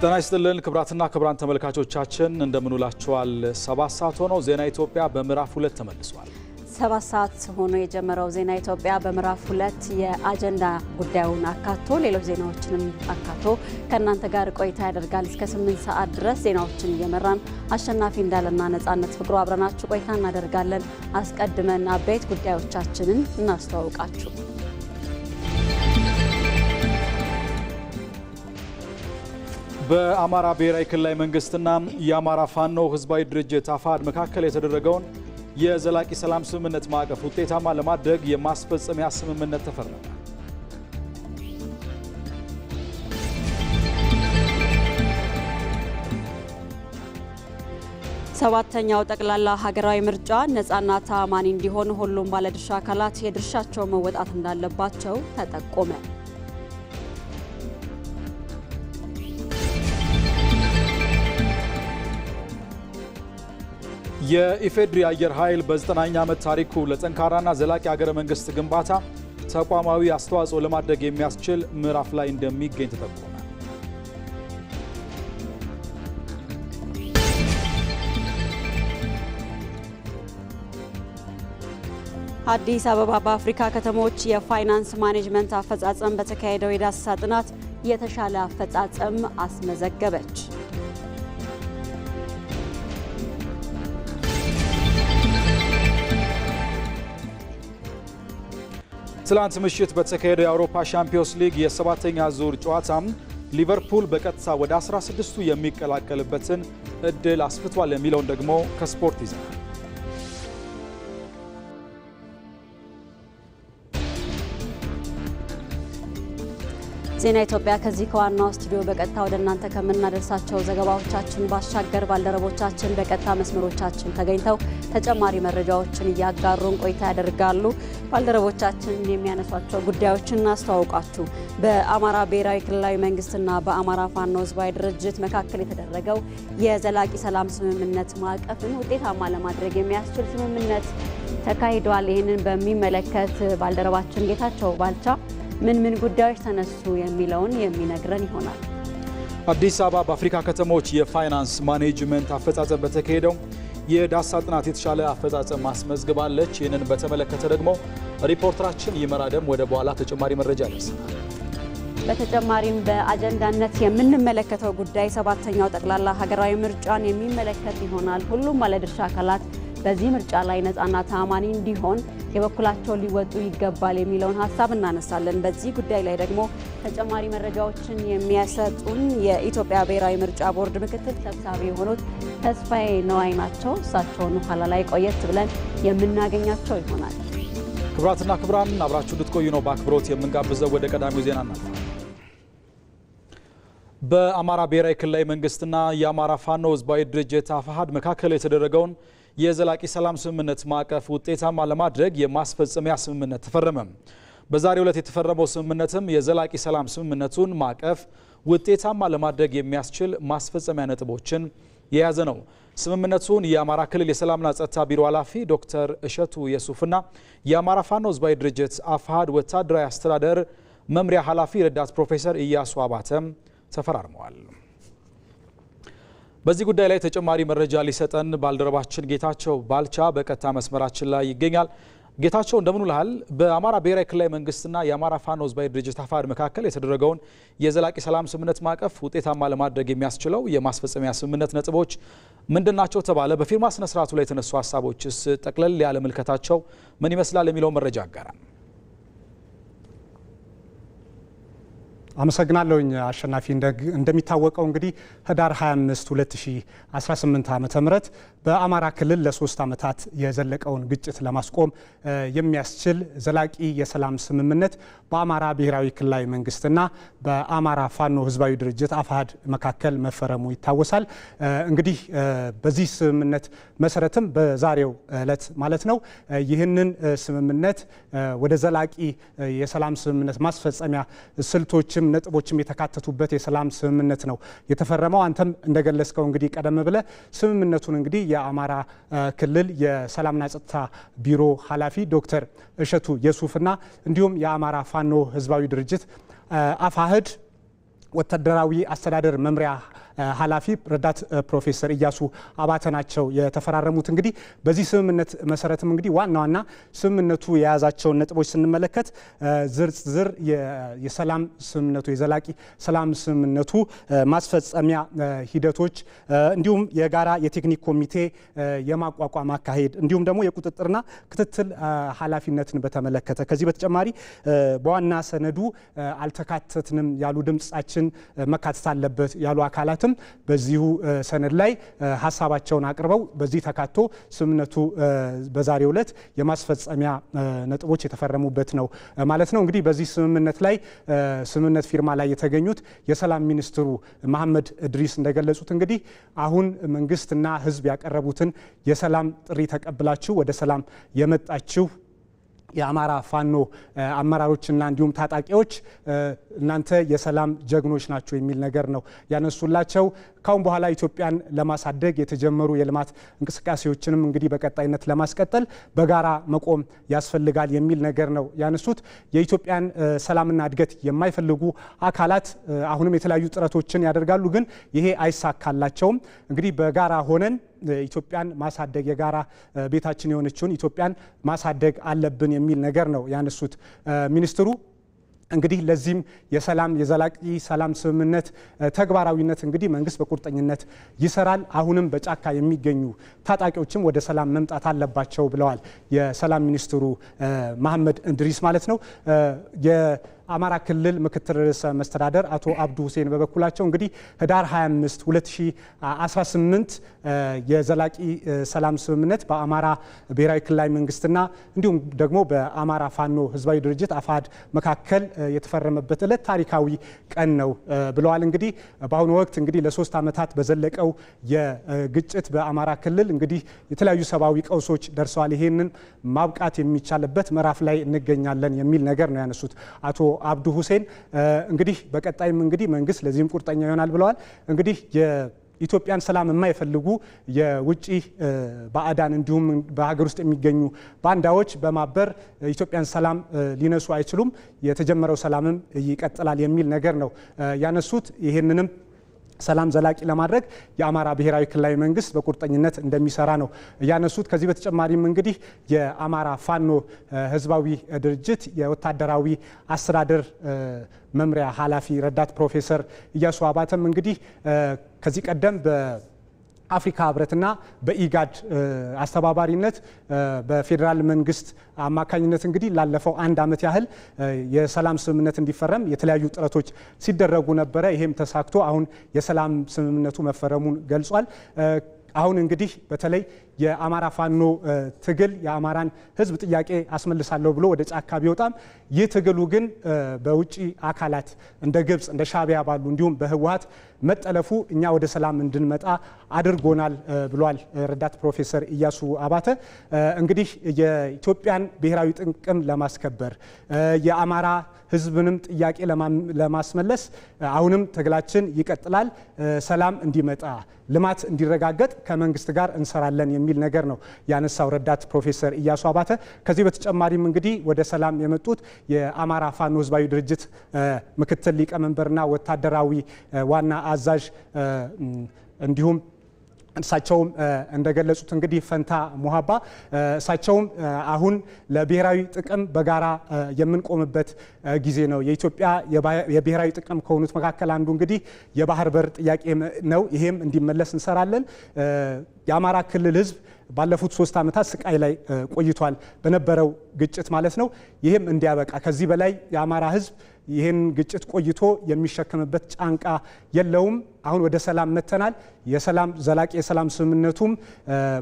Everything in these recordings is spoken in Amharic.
ጤና ይስጥልን ክብራትና ክብራን ተመልካቾቻችን እንደምንውላችኋል። 7 ሰዓት ሆኖ ዜና ኢትዮጵያ በምዕራፍ 2 ተመልሷል። 7 ሰዓት ሆኖ የጀመረው ዜና ኢትዮጵያ በምዕራፍ 2 የአጀንዳ ጉዳዩን አካቶ ሌሎች ዜናዎችንም አካቶ ከእናንተ ጋር ቆይታ ያደርጋል። እስከ 8 ሰዓት ድረስ ዜናዎችን እየመራን አሸናፊ እንዳለና ነጻነት ፍቅሩ አብረናችሁ ቆይታ እናደርጋለን። አስቀድመን አበይት ጉዳዮቻችንን እናስተዋውቃችሁ። በአማራ ብሔራዊ ክልላዊ መንግስትና የአማራ ፋኖ ህዝባዊ ድርጅት አፋሕድ መካከል የተደረገውን የዘላቂ ሰላም ስምምነት ማዕቀፍ ውጤታማ ለማድረግ የማስፈጸሚያ ስምምነት ተፈረመ። ሰባተኛው ጠቅላላ ሀገራዊ ምርጫ ነጻና ተአማኒ እንዲሆን ሁሉም ባለድርሻ አካላት የድርሻቸውን መወጣት እንዳለባቸው ተጠቆመ። የኢፌድሪ አየር ኃይል በ9ኛ ዓመት ታሪኩ ለጠንካራና ዘላቂ ሀገረ መንግስት ግንባታ ተቋማዊ አስተዋጽኦ ለማድረግ የሚያስችል ምዕራፍ ላይ እንደሚገኝ ተጠቆመ። አዲስ አበባ በአፍሪካ ከተሞች የፋይናንስ ማኔጅመንት አፈጻጸም በተካሄደው የዳሰሳ ጥናት የተሻለ አፈጻጸም አስመዘገበች። ትላንት ምሽት በተካሄደው የአውሮፓ ሻምፒዮንስ ሊግ የ7ኛ ዙር ጨዋታም ሊቨርፑል በቀጥታ ወደ 16ቱ የሚቀላቀልበትን እድል አስፍቷል የሚለውን ደግሞ ከስፖርት ይዘናል። ዜና ኢትዮጵያ ከዚህ ከዋናው ስቱዲዮ በቀጥታ ወደ እናንተ ከምናደርሳቸው ዘገባዎቻችን ባሻገር ባልደረቦቻችን በቀጥታ መስመሮቻችን ተገኝተው ተጨማሪ መረጃዎችን እያጋሩን ቆይታ ያደርጋሉ። ባልደረቦቻችን የሚያነሷቸው ጉዳዮችን እናስተዋውቃችሁ። በአማራ ብሔራዊ ክልላዊ መንግስትና በአማራ ፋኖ ህዝባዊ ድርጅት መካከል የተደረገው የዘላቂ ሰላም ስምምነት ማዕቀፍን ውጤታማ ለማድረግ የሚያስችል ስምምነት ተካሂዷል። ይህንን በሚመለከት ባልደረባችን ጌታቸው ባልቻ ምን ጉዳዮች ተነሱ የሚለውን የሚነግረን ይሆናል። አዲስ አበባ በአፍሪካ ከተሞች የፋይናንስ ማኔጅመንት አፈጻጸም በተካሄደው የዳሰሳ ጥናት የተሻለ አፈጻጸም ማስመዝግባለች። ይህንን በተመለከተ ደግሞ ሪፖርተራችን ይመራደም ወደ በኋላ ተጨማሪ መረጃ ያደርሰናል። በተጨማሪም በአጀንዳነት የምንመለከተው ጉዳይ 7ኛው ጠቅላላ ሀገራዊ ምርጫን የሚመለከት ይሆናል። ሁሉም ባለድርሻ አካላት በዚህ ምርጫ ላይ ነጻና ተአማኒ እንዲሆን የበኩላቸውን ሊወጡ ይገባል የሚለውን ሀሳብ እናነሳለን። በዚህ ጉዳይ ላይ ደግሞ ተጨማሪ መረጃዎችን የሚያሰጡን የኢትዮጵያ ብሔራዊ ምርጫ ቦርድ ምክትል ሰብሳቢ የሆኑት ተስፋዬ ነዋይ ናቸው። እሳቸውን ኋላ ላይ ቆየት ብለን የምናገኛቸው ይሆናል። ክቡራትና ክቡራን አብራችሁ እንድትቆዩ ነው በአክብሮት የምንጋብዘው። ወደ ቀዳሚው ዜና እናልፋለን። በአማራ ብሔራዊ ክልላዊ መንግስትና የአማራ ፋኖ ህዝባዊ ድርጅት አፋሕድ መካከል የተደረገውን የዘላቂ ሰላም ስምምነት ማዕቀፍ ውጤታማ ለማድረግ የማስፈጸሚያ ስምምነት ተፈረመ። በዛሬው ዕለት የተፈረመው ስምምነትም የዘላቂ ሰላም ስምምነቱን ማዕቀፍ ውጤታማ ለማድረግ የሚያስችል ማስፈጸሚያ ነጥቦችን የያዘ ነው። ስምምነቱን የአማራ ክልል የሰላምና ጸጥታ ቢሮ ኃላፊ ዶክተር እሸቱ የሱፍና የአማራ ፋኖ ህዝባዊ ድርጅት አፋሕድ ወታደራዊ አስተዳደር መምሪያ ኃላፊ ረዳት ፕሮፌሰር ኢያሱ አባተም ተፈራርመዋል። በዚህ ጉዳይ ላይ ተጨማሪ መረጃ ሊሰጠን ባልደረባችን ጌታቸው ባልቻ በቀጥታ መስመራችን ላይ ይገኛል። ጌታቸው እንደምን ውለሃል? በአማራ ብሔራዊ ክልላዊ መንግስትና የአማራ ፋኖ ህዝባዊ ድርጅት አፋሕድ መካከል የተደረገውን የዘላቂ ሰላም ስምምነት ማዕቀፍ ውጤታማ ለማድረግ የሚያስችለው የማስፈጸሚያ ስምምነት ነጥቦች ምንድናቸው ተባለ? በፊርማ ስነ ስርዓቱ ላይ የተነሱ ሀሳቦችስ ጠቅለል ያለ ምልከታቸው ምን ይመስላል የሚለው መረጃ አጋራን። አመሰግናለሁኝ አሸናፊ። እንደሚታወቀው እንግዲህ ህዳር 25 2018 ዓ.ም በአማራ ክልል ለ3 ዓመታት የዘለቀውን ግጭት ለማስቆም የሚያስችል ዘላቂ የሰላም ስምምነት በአማራ ብሔራዊ ክልላዊ መንግስትና በአማራ ፋኖ ህዝባዊ ድርጅት አፋሕድ መካከል መፈረሙ ይታወሳል። እንግዲህ በዚህ ስምምነት መሰረትም በዛሬው ዕለት ማለት ነው ይህንን ስምምነት ወደ ዘላቂ የሰላም ስምምነት ማስፈጸሚያ ስልቶችም ነጥቦችም የተካተቱበት የሰላም ስምምነት ነው የተፈረመው። አንተም እንደገለጽከው እንግዲህ ቀደም ብለ ስምምነቱን እንግዲህ የአማራ ክልል የሰላምና ጸጥታ ቢሮ ኃላፊ ዶክተር እሸቱ የሱፍና እንዲሁም የአማራ ፋኖ ህዝባዊ ድርጅት አፋሕድ ወታደራዊ አስተዳደር መምሪያ ኃላፊ ረዳት ፕሮፌሰር ኢያሱ አባተ ናቸው የተፈራረሙት። እንግዲህ በዚህ ስምምነት መሰረትም እንግዲህ ዋና ስምምነቱ የያዛቸውን ነጥቦች ስንመለከት ዝርዝር የሰላም ስምምነቱ የዘላቂ ሰላም ስምምነቱ ማስፈጸሚያ ሂደቶች እንዲሁም የጋራ የቴክኒክ ኮሚቴ የማቋቋም አካሄድ እንዲሁም ደግሞ የቁጥጥርና ክትትል ኃላፊነትን በተመለከተ ከዚህ በተጨማሪ በዋና ሰነዱ አልተካተትንም ያሉ ድምጻችን መካተት አለበት ያሉ አካላት በዚሁ ሰነድ ላይ ሀሳባቸውን አቅርበው በዚህ ተካቶ ስምምነቱ በዛሬው ዕለት የማስፈጸሚያ ነጥቦች የተፈረሙበት ነው ማለት ነው። እንግዲህ በዚህ ስምምነት ላይ ስምምነት ፊርማ ላይ የተገኙት የሰላም ሚኒስትሩ መሐመድ እድሪስ እንደገለጹት እንግዲህ አሁን መንግስትና ህዝብ ያቀረቡትን የሰላም ጥሪ ተቀብላችሁ ወደ ሰላም የመጣችሁ የአማራ ፋኖ አመራሮችና እንዲሁም ታጣቂዎች እናንተ የሰላም ጀግኖች ናቸው የሚል ነገር ነው ያነሱላቸው። ካሁን በኋላ ኢትዮጵያን ለማሳደግ የተጀመሩ የልማት እንቅስቃሴዎችንም እንግዲህ በቀጣይነት ለማስቀጠል በጋራ መቆም ያስፈልጋል የሚል ነገር ነው ያነሱት። የኢትዮጵያን ሰላምና እድገት የማይፈልጉ አካላት አሁንም የተለያዩ ጥረቶችን ያደርጋሉ፣ ግን ይሄ አይሳካላቸውም። እንግዲህ በጋራ ሆነን ኢትዮጵያን ማሳደግ የጋራ ቤታችን የሆነችውን ኢትዮጵያን ማሳደግ አለብን የሚል ነገር ነው ያነሱት ሚኒስትሩ። እንግዲህ ለዚህም የዘላቂ ሰላም ስምምነት ተግባራዊነት እንግዲህ መንግስት በቁርጠኝነት ይሰራል። አሁንም በጫካ የሚገኙ ታጣቂዎችም ወደ ሰላም መምጣት አለባቸው ብለዋል የሰላም ሚኒስትሩ መሐመድ እድሪስ ማለት ነው። የአማራ ክልል ምክትል ርዕሰ መስተዳደር አቶ አብዱ ሁሴን በበኩላቸው እንግዲህ ህዳር 25 2018 የዘላቂ ሰላም ስምምነት በአማራ ብሔራዊ ክልላዊ መንግስትና እንዲሁም ደግሞ በአማራ ፋኖ ህዝባዊ ድርጅት አፋሕድ መካከል የተፈረመበት ዕለት ታሪካዊ ቀን ነው ብለዋል። እንግዲህ በአሁኑ ወቅት እንግዲህ ለ3 ዓመታት በዘለቀው የግጭት በአማራ ክልል እንግዲህ የተለያዩ ሰብአዊ ቀውሶች ደርሰዋል። ይሄንን ማብቃት የሚቻልበት ምዕራፍ ላይ እንገኛለን የሚል ነገር ነው ያነሱት አቶ አብዱ ሁሴን። እንግዲህ በቀጣይም እንግዲህ መንግስት ለዚህም ቁርጠኛ ይሆናል ብለዋል። እንግዲህ ኢትዮጵያን ሰላም የማይፈልጉ የውጪ ባዕዳን እንዲሁም በሀገር ውስጥ የሚገኙ ባንዳዎች በማበር ኢትዮጵያን ሰላም ሊነሱ አይችሉም፣ የተጀመረው ሰላምም ይቀጥላል የሚል ነገር ነው ያነሱት። ይህንንም ሰላም ዘላቂ ለማድረግ የአማራ ብሔራዊ ክልላዊ መንግስት በቁርጠኝነት እንደሚሰራ ነው ያነሱት። ከዚህ በተጨማሪም እንግዲህ የአማራ ፋኖ ህዝባዊ ድርጅት የወታደራዊ አስተዳደር መምሪያ ኃላፊ ረዳት ፕሮፌሰር ኢያሱ አባተም እንግዲህ ከዚህ ቀደም በአፍሪካ ህብረትና በኢጋድ አስተባባሪነት በፌዴራል መንግስት አማካኝነት እንግዲህ ላለፈው 1 ዓመት ያህል የሰላም ስምምነት እንዲፈረም የተለያዩ ጥረቶች ሲደረጉ ነበረ። ይሄም ተሳክቶ አሁን የሰላም ስምምነቱ መፈረሙን ገልጿል። አሁን እንግዲህ በተለይ የአማራ ፋኖ ትግል የአማራን ህዝብ ጥያቄ አስመልሳለሁ ብሎ ወደ ጫካ ቢወጣም ይህ ትግሉ ግን በውጪ አካላት እንደ ግብጽ እንደ ሻዕቢያ ባሉ እንዲሁም በህወሓት መጠለፉ እኛ ወደ ሰላም እንድንመጣ አድርጎናል ብሏል ረዳት ፕሮፌሰር ኢያሱ አባተ። እንግዲህ የኢትዮጵያን ብሔራዊ ጥቅም ለማስከበር የአማራ ህዝብንም ጥያቄ ለማስመለስ አሁንም ትግላችን ይቀጥላል። ሰላም እንዲመጣ ልማት እንዲረጋገጥ ከመንግስት ጋር እንሰራለን የሚል ነገር ነው ያነሳው ረዳት ፕሮፌሰር ኢያሱ አባተ። ከዚህ በተጨማሪም እንግዲህ ወደ ሰላም የመጡት የአማራ ፋኖ ህዝባዊ ድርጅት ምክትል ሊቀመንበርና ወታደራዊ ዋና አዛዥ እንዲሁም እሳቸውም እንደገለጹት እንግዲህ ፈንታ ሙሃባ እሳቸውም አሁን ለብሔራዊ ጥቅም በጋራ የምንቆምበት ጊዜ ነው። የኢትዮጵያ የብሔራዊ ጥቅም ከሆኑት መካከል አንዱ እንግዲህ የባህር በር ጥያቄ ነው። ይሄም እንዲመለስ እንሰራለን። የአማራ ክልል ህዝብ ባለፉት 3 ዓመታት ስቃይ ላይ ቆይቷል፣ በነበረው ግጭት ማለት ነው። ይሄም እንዲያበቃ ከዚህ በላይ የአማራ ህዝብ ይህን ግጭት ቆይቶ የሚሸከምበት ጫንቃ የለውም። አሁን ወደ ሰላም መተናል። ዘላቂ የሰላም ስምምነቱም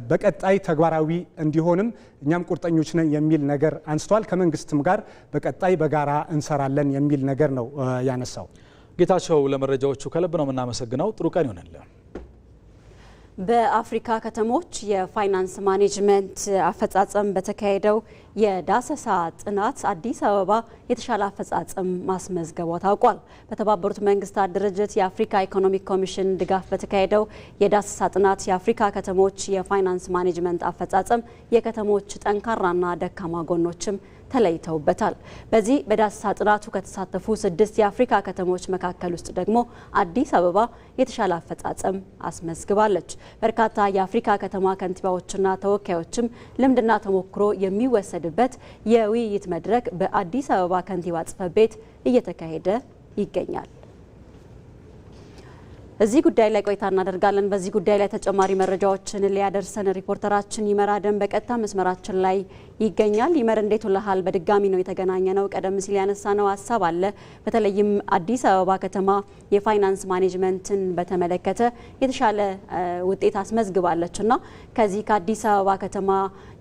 በቀጣይ ተግባራዊ እንዲሆንም እኛም ቁርጠኞች ነን የሚል ነገር አንስተዋል። ከመንግስትም ጋር በቀጣይ በጋራ እንሰራለን የሚል ነገር ነው ያነሳው። ጌታቸው፣ ለመረጃዎቹ ከልብ ነው የምናመሰግነው። ጥሩ ቀን ይሆንልን። በአፍሪካ ከተሞች የፋይናንስ ማኔጅመንት አፈጻጸም በተካሄደው የዳሰሳ ጥናት አዲስ አበባ የተሻለ አፈጻጸም ማስመዝገቧ ታውቋል። በተባበሩት መንግስታት ድርጅት የአፍሪካ ኢኮኖሚክ ኮሚሽን ድጋፍ በተካሄደው የዳሰሳ ጥናት የአፍሪካ ከተሞች የፋይናንስ ማኔጅመንት አፈጻጸም፣ የከተሞች ጠንካራና ደካማ ጎኖችም ተለይተውበታል። በዚህ በዳሰሳ ጥናቱ ከተሳተፉ 6 የአፍሪካ ከተሞች መካከል ውስጥ ደግሞ አዲስ አበባ የተሻለ አፈጻጸም አስመዝግባለች። በርካታ የአፍሪካ ከተማ ከንቲባዎችና ተወካዮችም ልምድና ተሞክሮ የሚወሰድበት የውይይት መድረክ በአዲስ አበባ ከንቲባ ጽሕፈት ቤት እየተካሄደ ይገኛል። እዚህ ጉዳይ ላይ ቆይታ እናደርጋለን። በዚህ ጉዳይ ላይ ተጨማሪ መረጃዎችን ሊያደርሰን ሪፖርተራችን ይመር አደም በቀጥታ መስመራችን ላይ ይገኛል። ይመር እንዴት ውለሃል? በድጋሚ ነው የተገናኘ ነው። ቀደም ሲል ያነሳነው ሀሳብ አለ። በተለይም አዲስ አበባ ከተማ የፋይናንስ ማኔጅመንትን በተመለከተ የተሻለ ውጤት አስመዝግባለች እና ከዚህ ከአዲስ አበባ ከተማ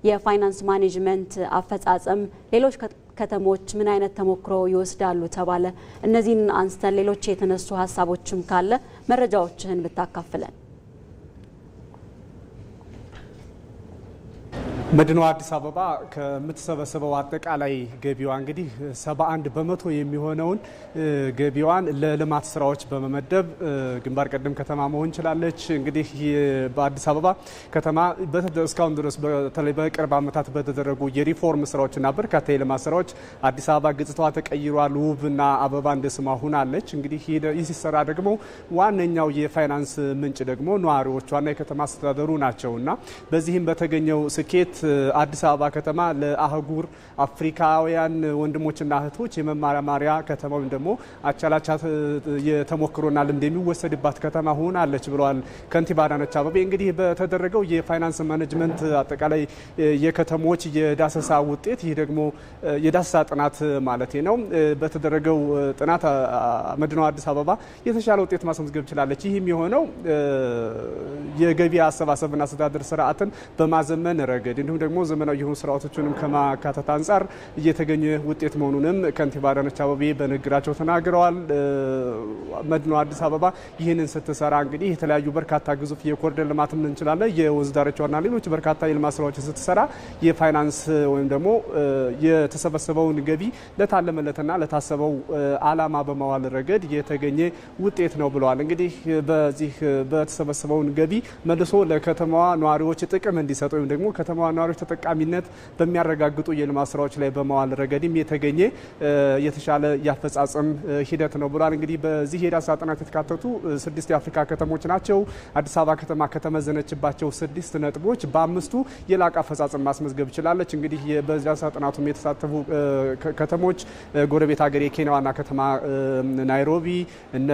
የፋይናንስ ማኔጅመንት አፈጻጸም ሌሎች ከተሞች ምን አይነት ተሞክሮ ይወስዳሉ ተባለ? እነዚህን አንስተን ሌሎች የተነሱ ሀሳቦችም ካለ መረጃዎችህን ብታካፍለን። መዲናዋ አዲስ አበባ ከምትሰበሰበው አጠቃላይ ገቢዋ እንግዲህ 71 በመቶ የሚሆነውን ገቢዋን ለልማት ስራዎች በመመደብ ግንባር ቀደም ከተማ መሆን ችላለች። እንግዲህ በአዲስ አበባ ከተማ እስካሁን ድረስ በተለይ በቅርብ ዓመታት በተደረጉ የሪፎርም ስራዎችና በርካታ የልማት ስራዎች አዲስ አበባ ገጽታዋ ተቀይሯል። ውብና አበባ እንደ ስሟ ሆናለች። እንግዲህ ይህ ሲሰራ ደግሞ ዋነኛው የፋይናንስ ምንጭ ደግሞ ነዋሪዎቿና የከተማ አስተዳደሩ ናቸውና በዚህም በተገኘው ስኬት አዲስ አበባ ከተማ ለአህጉር አፍሪካውያን ወንድሞችና እህቶች የመማሪያ ከተማ ወይም ደግሞ አቻላቻ የተሞክሮና ልምድ የሚወሰድባት ከተማ ሆናለች ብለዋል ከንቲባ አዳነች አቤቤ። እንግዲህ በተደረገው የፋይናንስ ማኔጅመንት አጠቃላይ የከተሞች የዳሰሳ ውጤት ይህ ደግሞ የዳሰሳ ጥናት ማለት ነው። በተደረገው ጥናት መዲናዋ አዲስ አበባ የተሻለ ውጤት ማስመዝገብ ችላለች። ይህም የሆነው የገቢ አሰባሰብና አስተዳደር ስርዓትን በማዘመን ረገድ እንዲሁም ደግሞ ዘመናዊ የሆኑ ስርዓቶችንም ከማካተት አንጻር እየተገኘ ውጤት መሆኑንም ከንቲባ አዳነች አቤቤ በንግግራቸው ተናግረዋል። መዲናዋ አዲስ አበባ ይህንን ስትሰራ እንግዲህ የተለያዩ በርካታ ግዙፍ የኮሪደር ልማትም እንችላለን የወንዝ ዳርቻዋና ሌሎች በርካታ የልማት ስራዎችን ስትሰራ የፋይናንስ ወይም ደግሞ የተሰበሰበውን ገቢ ለታለመለትና ለታሰበው ዓላማ በማዋል ረገድ የተገኘ ውጤት ነው ብለዋል። እንግዲህ በዚህ በተሰበሰበውን ገቢ መልሶ ለከተማዋ ነዋሪዎች ጥቅም እንዲሰጥ ወይም ደግሞ ከተማዋ ነዋሪዎች ተጠቃሚነት በሚያረጋግጡ የልማት ስራዎች ላይ በመዋል ረገድም የተገኘ የተሻለ ያፈጻጸም ሂደት ነው ብሏል። እንግዲህ በዚህ የዳሰሳ ጥናት የተካተቱ 6 የአፍሪካ ከተሞች ናቸው። አዲስ አበባ ከተማ ከተመዘነችባቸው 6 ነጥቦች በ5ቱ የላቀ አፈጻጸም ማስመዝገብ ችላለች። እንግዲህ በዳሰሳ ጥናቱም የተሳተፉ ከተሞች ጎረቤት ሀገር የኬንያ ዋና ከተማ ናይሮቢ፣ እነ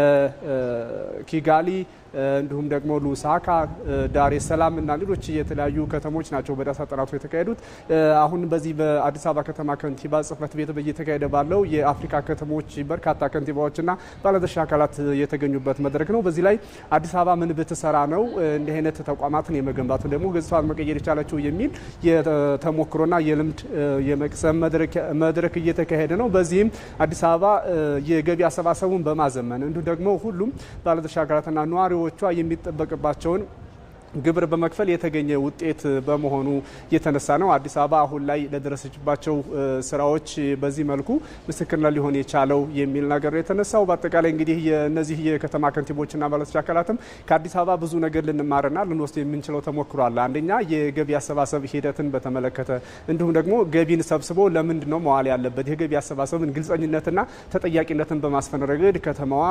ኪጋሊ እንዲሁም ደግሞ ሉሳካ፣ ዳሬ ሰላም እና ሌሎች የተለያዩ ከተሞች ናቸው በዳሰሳ ጥናቱ የተካሄዱት። አሁን በዚህ በአዲስ አበባ ከተማ ከንቲባ ጽሕፈት ቤት እየተካሄደ ባለው የአፍሪካ ከተሞች በርካታ ከንቲባዎችና ባለድርሻ አካላት የተገኙበት መድረክ ነው። በዚህ ላይ አዲስ አበባ ምን ብትሰራ ነው እንዲህ አይነት ተቋማትን የመገንባቱ ደግሞ ገጽታዋን መቀየር የቻለችው የሚል የተሞክሮና የልምድ የመቅሰም መድረክ እየተካሄደ ነው። በዚህም አዲስ አበባ የገቢ አሰባሰቡን በማዘመን እንዲሁ ደግሞ ሁሉም ባለድርሻ አካላትና ነዋሪ ዎቿ የሚጠበቅባቸውን ግብር በመክፈል የተገኘ ውጤት በመሆኑ የተነሳ ነው አዲስ አበባ አሁን ላይ ለደረሰችባቸው ስራዎች በዚህ መልኩ ምስክርነት ሊሆን የቻለው የሚል ነገር የተነሳው። በአጠቃላይ እንግዲህ የነዚህ የከተማ ከንቲቦችና ባለድርሻ አካላትም ከአዲስ አበባ ብዙ ነገር ልንማርና ልንወስድ የምንችለው ተሞክሮ አለ። አንደኛ የገቢ አሰባሰብ ሂደትን በተመለከተ እንዲሁም ደግሞ ገቢን ሰብስቦ ለምንድን ነው መዋል ያለበት የገቢ አሰባሰብን ግልጸኝነትና ተጠያቂነትን በማስፈን ረገድ ከተማዋ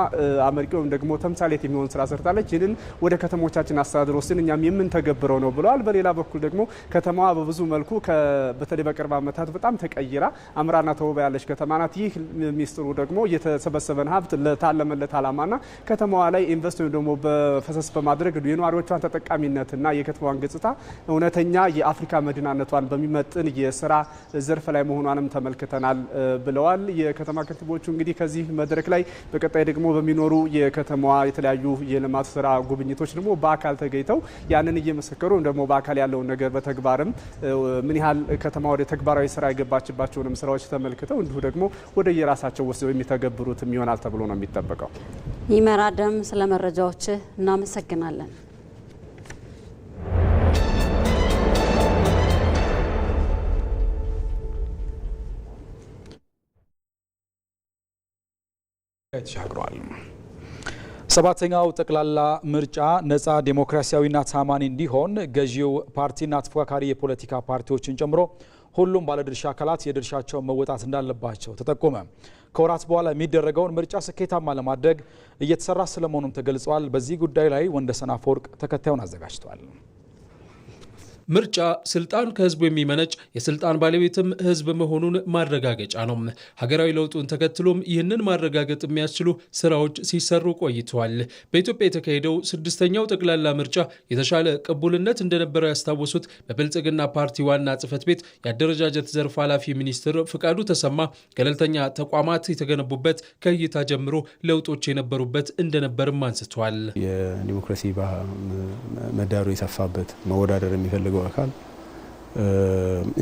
አመርቂ ወይም ደግሞ ተምሳሌት የሚሆን ስራ ሰርታለች። ይህንን ወደ ከተሞቻችን አስተዳደር ወስደን እኛም የምንተገብረው ነው ብለዋል። በሌላ በኩል ደግሞ ከተማዋ በብዙ መልኩ በተለይ በቅርብ ዓመታት በጣም ተቀይራ አምራና ተውባ ያለች ከተማ ናት። ይህ ሚስጥሩ ደግሞ የተሰበሰበን ሀብት ለታለመለት ዓላማና ከተማዋ ላይ ኢንቨስት ወይም ደግሞ በፈሰስ በማድረግ የነዋሪዎቿን ተጠቃሚነትና የከተማዋን ገጽታ እውነተኛ የአፍሪካ መዲናነቷን በሚመጥን የስራ ዘርፍ ላይ መሆኗንም ተመልክተናል ብለዋል። የከተማ ከንቲቦቹ እንግዲህ ከዚህ መድረክ ላይ በቀጣይ ደግሞ በሚኖሩ የከተማዋ የተለያዩ የልማት ስራ ጉብኝቶች ደግሞ በአካል ተገኝተው ያንን እየመሰከሩ ደግሞ በአካል ያለውን ነገር በተግባርም ምን ያህል ከተማ ወደ ተግባራዊ ስራ የገባችባቸውንም ስራዎች ተመልክተው እንዲሁ ደግሞ ወደ የራሳቸው ወስደው የሚተገብሩትም ይሆናል ተብሎ ነው የሚጠበቀው። ይመር አደም ስለ መረጃዎች እናመሰግናለን። ተሻግሯል። ሰባተኛው ጠቅላላ ምርጫ ነጻ ዴሞክራሲያዊና ታማኒ እንዲሆን ገዢው ፓርቲና ተፎካካሪ የፖለቲካ ፓርቲዎችን ጨምሮ ሁሉም ባለድርሻ አካላት የድርሻቸውን መወጣት እንዳለባቸው ተጠቆመ። ከወራት በኋላ የሚደረገውን ምርጫ ስኬታማ ለማድረግ እየተሰራ ስለመሆኑም ተገልጿል። በዚህ ጉዳይ ላይ ወንደሰን አፈወርቅ ተከታዩን አዘጋጅቷል። ምርጫ ስልጣን ከህዝቡ የሚመነጭ የስልጣን ባለቤትም ህዝብ መሆኑን ማረጋገጫ ነው። ሀገራዊ ለውጡን ተከትሎም ይህንን ማረጋገጥ የሚያስችሉ ስራዎች ሲሰሩ ቆይተዋል። በኢትዮጵያ የተካሄደው 6ኛው ጠቅላላ ምርጫ የተሻለ ቅቡልነት እንደነበረው ያስታወሱት በብልጽግና ፓርቲ ዋና ጽህፈት ቤት የአደረጃጀት ዘርፍ ኃላፊ ሚኒስትር ፍቃዱ ተሰማ ገለልተኛ ተቋማት የተገነቡበት ከእይታ ጀምሮ ለውጦች የነበሩበት እንደነበርም አንስተዋል። የዲሞክራሲ ምህዳሩ የሰፋበት መወዳደር የሚፈልገው አካል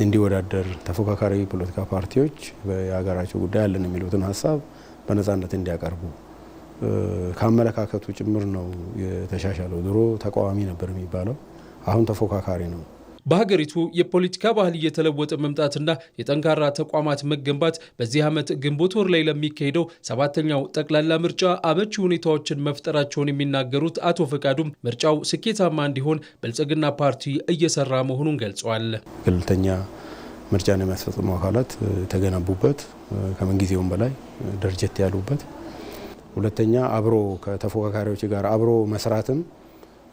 እንዲወዳደር ተፎካካሪ ፖለቲካ ፓርቲዎች በሀገራቸው ጉዳይ አለን የሚሉትን ሀሳብ በነጻነት እንዲያቀርቡ ከአመለካከቱ ጭምር ነው የተሻሻለው። ድሮ ተቃዋሚ ነበር የሚባለው፣ አሁን ተፎካካሪ ነው። በሀገሪቱ የፖለቲካ ባህል እየተለወጠ መምጣትና የጠንካራ ተቋማት መገንባት በዚህ ዓመት ግንቦት ወር ላይ ለሚካሄደው 7ኛው ጠቅላላ ምርጫ አመቺ ሁኔታዎችን መፍጠራቸውን የሚናገሩት አቶ ፈቃዱም ምርጫው ስኬታማ እንዲሆን ብልጽግና ፓርቲ እየሰራ መሆኑን ገልጸዋል። ገለልተኛ ምርጫን የሚያስፈጽሙ አካላት የተገነቡበት ከምንጊዜውም በላይ ደረጀት ያሉበት፣ ሁለተኛ አብሮ ከተፎካካሪዎች ጋር አብሮ መስራትም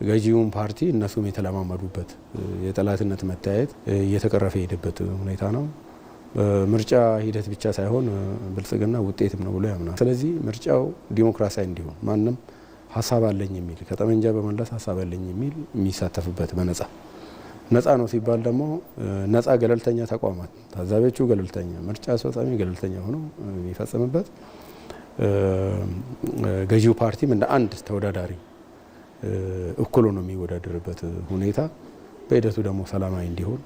ገዢውን ፓርቲ እነሱም የተለማመዱበት የጠላትነት መታየት እየተቀረፈ የሄደበት ሁኔታ ነው። ምርጫ ሂደት ብቻ ሳይሆን ብልጽግና ውጤትም ነው ብሎ ያምናል። ስለዚህ ምርጫው ዲሞክራሲያዊ እንዲሆን ማንም ሀሳብ አለኝ የሚል ከጠመንጃ በመለስ ሀሳብ አለኝ የሚል የሚሳተፍበት ነፃ ነው ሲባል ደግሞ ነፃ ገለልተኛ ተቋማት ታዛቢዎቹ ገለልተኛ፣ ምርጫ አስፈጻሚ ገለልተኛ ሆኖ የሚፈጽምበት ገዢው ፓርቲም እንደ አንድ ተወዳዳሪ እኩል ነው የሚወዳደርበት ሁኔታ በሂደቱ ደግሞ ሰላማዊ እንዲሆን፣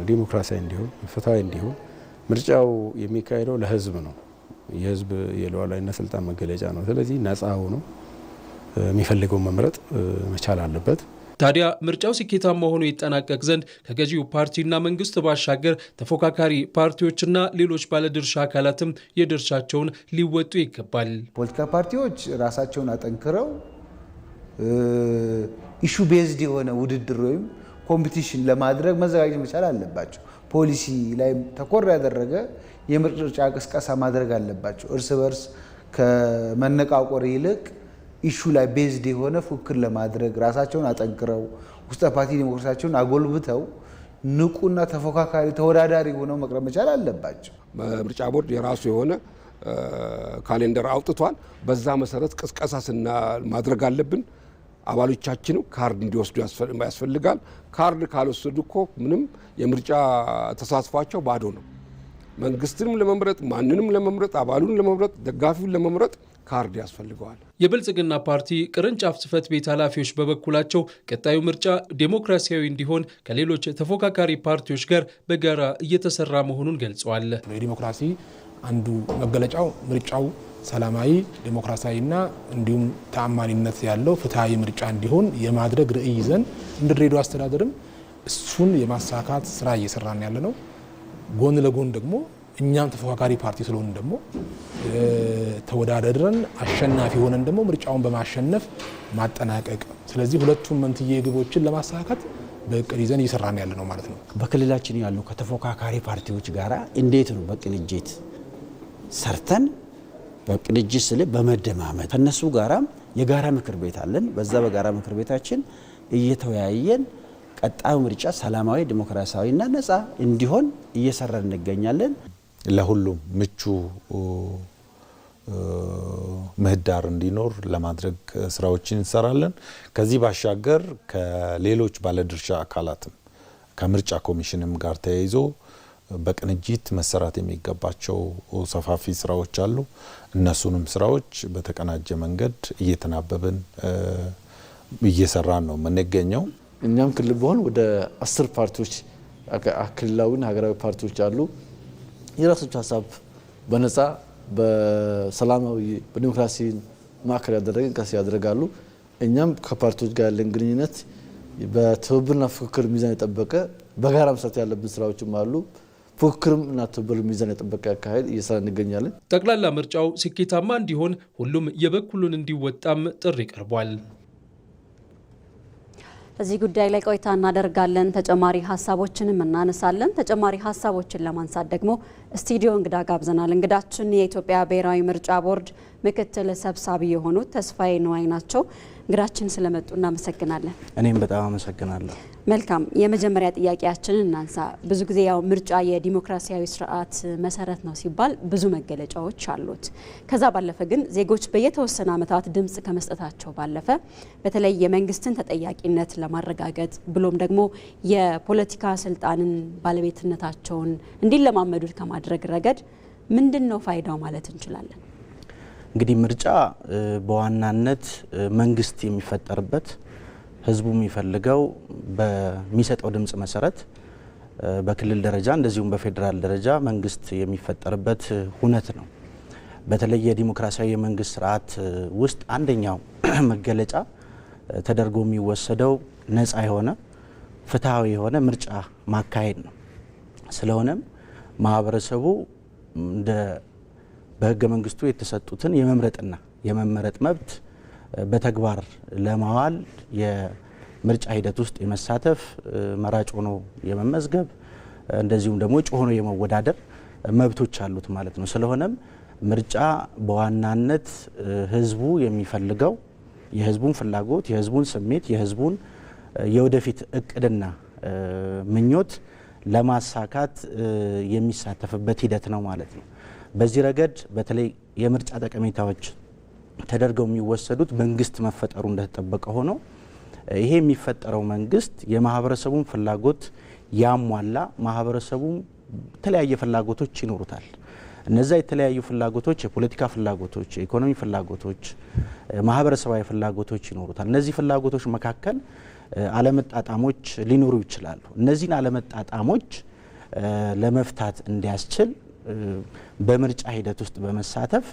ዲሞክራሲያዊ እንዲሆን፣ ፍትሃዊ እንዲሆን ምርጫው የሚካሄደው ለህዝብ ነው። የህዝብ የሉዓላዊነት ስልጣን መገለጫ ነው። ስለዚህ ነፃ ሆኖ የሚፈልገውን መምረጥ መቻል አለበት። ታዲያ ምርጫው ስኬታማ ሆኖ ይጠናቀቅ ዘንድ ከገዢው ፓርቲና መንግስት ባሻገር ተፎካካሪ ፓርቲዎችና ሌሎች ባለድርሻ አካላትም የድርሻቸውን ሊወጡ ይገባል። ፖለቲካ ፓርቲዎች ራሳቸውን አጠንክረው ኢሹ ቤዝድ የሆነ ውድድር ወይም ኮምፒቲሽን ለማድረግ መዘጋጀት መቻል አለባቸው። ፖሊሲ ላይ ተኮር ያደረገ የምርጫ ቅስቀሳ ማድረግ አለባቸው። እርስ በርስ ከመነቃቆር ይልቅ ኢሹ ላይ ቤዝድ የሆነ ፉክክር ለማድረግ ራሳቸውን አጠንክረው ውስጠ ፓርቲ ዲሞክራሲያቸውን አጎልብተው ንቁና ተፎካካሪ ተወዳዳሪ ሆነው መቅረብ መቻል አለባቸው። ምርጫ ቦርድ የራሱ የሆነ ካሌንደር አውጥቷል። በዛ መሰረት ቅስቀሳ ማድረግ አለብን። አባሎቻችን ካርድ እንዲወስዱ ያስፈልጋል። ካርድ ካልወሰዱ እኮ ምንም የምርጫ ተሳትፏቸው ባዶ ነው። መንግስትንም ለመምረጥ ማንንም ለመምረጥ አባሉን ለመምረጥ ደጋፊውን ለመምረጥ ካርድ ያስፈልገዋል። የብልጽግና ፓርቲ ቅርንጫፍ ጽህፈት ቤት ኃላፊዎች በበኩላቸው ቀጣዩ ምርጫ ዴሞክራሲያዊ እንዲሆን ከሌሎች ተፎካካሪ ፓርቲዎች ጋር በጋራ እየተሰራ መሆኑን ገልጸዋል። የዲሞክራሲ አንዱ መገለጫው ምርጫው ሰላማዊ ዲሞክራሲያዊና እንዲሁም ተአማኒነት ያለው ፍትሃዊ ምርጫ እንዲሆን የማድረግ ርዕይ ይዘን እንደ ድሬዳዋ አስተዳደርም እሱን የማሳካት ስራ እየሰራን ያለ ነው። ጎን ለጎን ደግሞ እኛም ተፎካካሪ ፓርቲ ስለሆን ደግሞ ተወዳድረን አሸናፊ ሆነን ደግሞ ምርጫውን በማሸነፍ ማጠናቀቅ፣ ስለዚህ ሁለቱም መንትዬ ግቦችን ለማሳካት በእቅድ ይዘን እየሰራን ያለ ነው ማለት ነው። በክልላችን ያሉ ከተፎካካሪ ፓርቲዎች ጋር እንዴት ነው በቅንጅት ሰርተን በቅንጅት ስለ በመደማመጥ ከነሱ ጋራም የጋራ ምክር ቤት አለን። በዛ በጋራ ምክር ቤታችን እየተወያየን ቀጣዩ ምርጫ ሰላማዊ ዲሞክራሲያዊና ነፃ እንዲሆን እየሰራን እንገኛለን። ለሁሉም ምቹ ምህዳር እንዲኖር ለማድረግ ስራዎችን እንሰራለን። ከዚህ ባሻገር ከሌሎች ባለድርሻ አካላትም ከምርጫ ኮሚሽንም ጋር ተያይዞ በቅንጅት መሰራት የሚገባቸው ሰፋፊ ስራዎች አሉ። እነሱንም ስራዎች በተቀናጀ መንገድ እየተናበብን እየሰራን ነው የምንገኘው። እኛም ክልል በሆን ወደ 10 ፓርቲዎች ክልላዊና ሀገራዊ ፓርቲዎች አሉ። የራሳቸው ሀሳብ በነፃ በሰላማዊ በዲሞክራሲ ማዕከል ያደረገ እንቅስቃሴ ያደርጋሉ። እኛም ከፓርቲዎች ጋር ያለን ግንኙነት በትብብርና ፉክክር ሚዛን የጠበቀ በጋራ መስራት ያለብን ስራዎችም አሉ። ፉክክርም እና ትብብር ሚዛን የጠበቀ አካሄድ እየሰራ እንገኛለን። ጠቅላላ ምርጫው ስኬታማ እንዲሆን ሁሉም የበኩሉን እንዲወጣም ጥሪ ቀርቧል። በዚህ ጉዳይ ላይ ቆይታ እናደርጋለን። ተጨማሪ ሀሳቦችንም እናነሳለን። ተጨማሪ ሀሳቦችን ለማንሳት ደግሞ ስቱዲዮ እንግዳ ጋብዘናል። እንግዳችን የኢትዮጵያ ብሔራዊ ምርጫ ቦርድ ምክትል ሰብሳቢ የሆኑት ተስፋዬ ንዋይ ናቸው። እንግዳችን ስለመጡ እናመሰግናለን። እኔም በጣም አመሰግናለሁ። መልካም፣ የመጀመሪያ ጥያቄያችንን እናንሳ። ብዙ ጊዜ ያው ምርጫ የዲሞክራሲያዊ ስርዓት መሰረት ነው ሲባል ብዙ መገለጫዎች አሉት። ከዛ ባለፈ ግን ዜጎች በየተወሰነ ዓመታት ድምጽ ከመስጠታቸው ባለፈ በተለይ የመንግስትን ተጠያቂነት ለማረጋገጥ ብሎም ደግሞ የፖለቲካ ስልጣንን ባለቤትነታቸውን እንዲለማመዱት ከማድረግ ረገድ ምንድን ነው ፋይዳው ማለት እንችላለን? እንግዲህ ምርጫ በዋናነት መንግስት የሚፈጠርበት ህዝቡ የሚፈልገው በሚሰጠው ድምጽ መሰረት በክልል ደረጃ እንደዚሁም በፌዴራል ደረጃ መንግስት የሚፈጠርበት ሁነት ነው። በተለይ የዲሞክራሲያዊ የመንግስት ስርዓት ውስጥ አንደኛው መገለጫ ተደርጎ የሚወሰደው ነፃ የሆነ ፍትሃዊ የሆነ ምርጫ ማካሄድ ነው። ስለሆነም ማህበረሰቡ እንደ በህገ መንግስቱ የተሰጡትን የመምረጥና የመመረጥ መብት በተግባር ለማዋል የምርጫ ሂደት ውስጥ የመሳተፍ መራጭ ሆኖ የመመዝገብ እንደዚሁም ደግሞ እጩ ሆኖ የመወዳደር መብቶች አሉት ማለት ነው። ስለሆነም ምርጫ በዋናነት ህዝቡ የሚፈልገው የህዝቡን ፍላጎት፣ የህዝቡን ስሜት፣ የህዝቡን የወደፊት እቅድና ምኞት ለማሳካት የሚሳተፍበት ሂደት ነው ማለት ነው። በዚህ ረገድ በተለይ የምርጫ ጠቀሜታዎች ተደርገው የሚወሰዱት መንግስት መፈጠሩ እንደተጠበቀ ሆኖ ይሄ የሚፈጠረው መንግስት የማህበረሰቡን ፍላጎት ያሟላ፣ ማህበረሰቡ የተለያየ ፍላጎቶች ይኖሩታል። እነዛ የተለያዩ ፍላጎቶች የፖለቲካ ፍላጎቶች፣ የኢኮኖሚ ፍላጎቶች፣ ማህበረሰባዊ ፍላጎቶች ይኖሩታል። እነዚህ ፍላጎቶች መካከል አለመጣጣሞች ሊኖሩ ይችላሉ። እነዚህን አለመጣጣሞች ለመፍታት እንዲያስችል በምርጫ ሂደት ውስጥ በመሳተፍ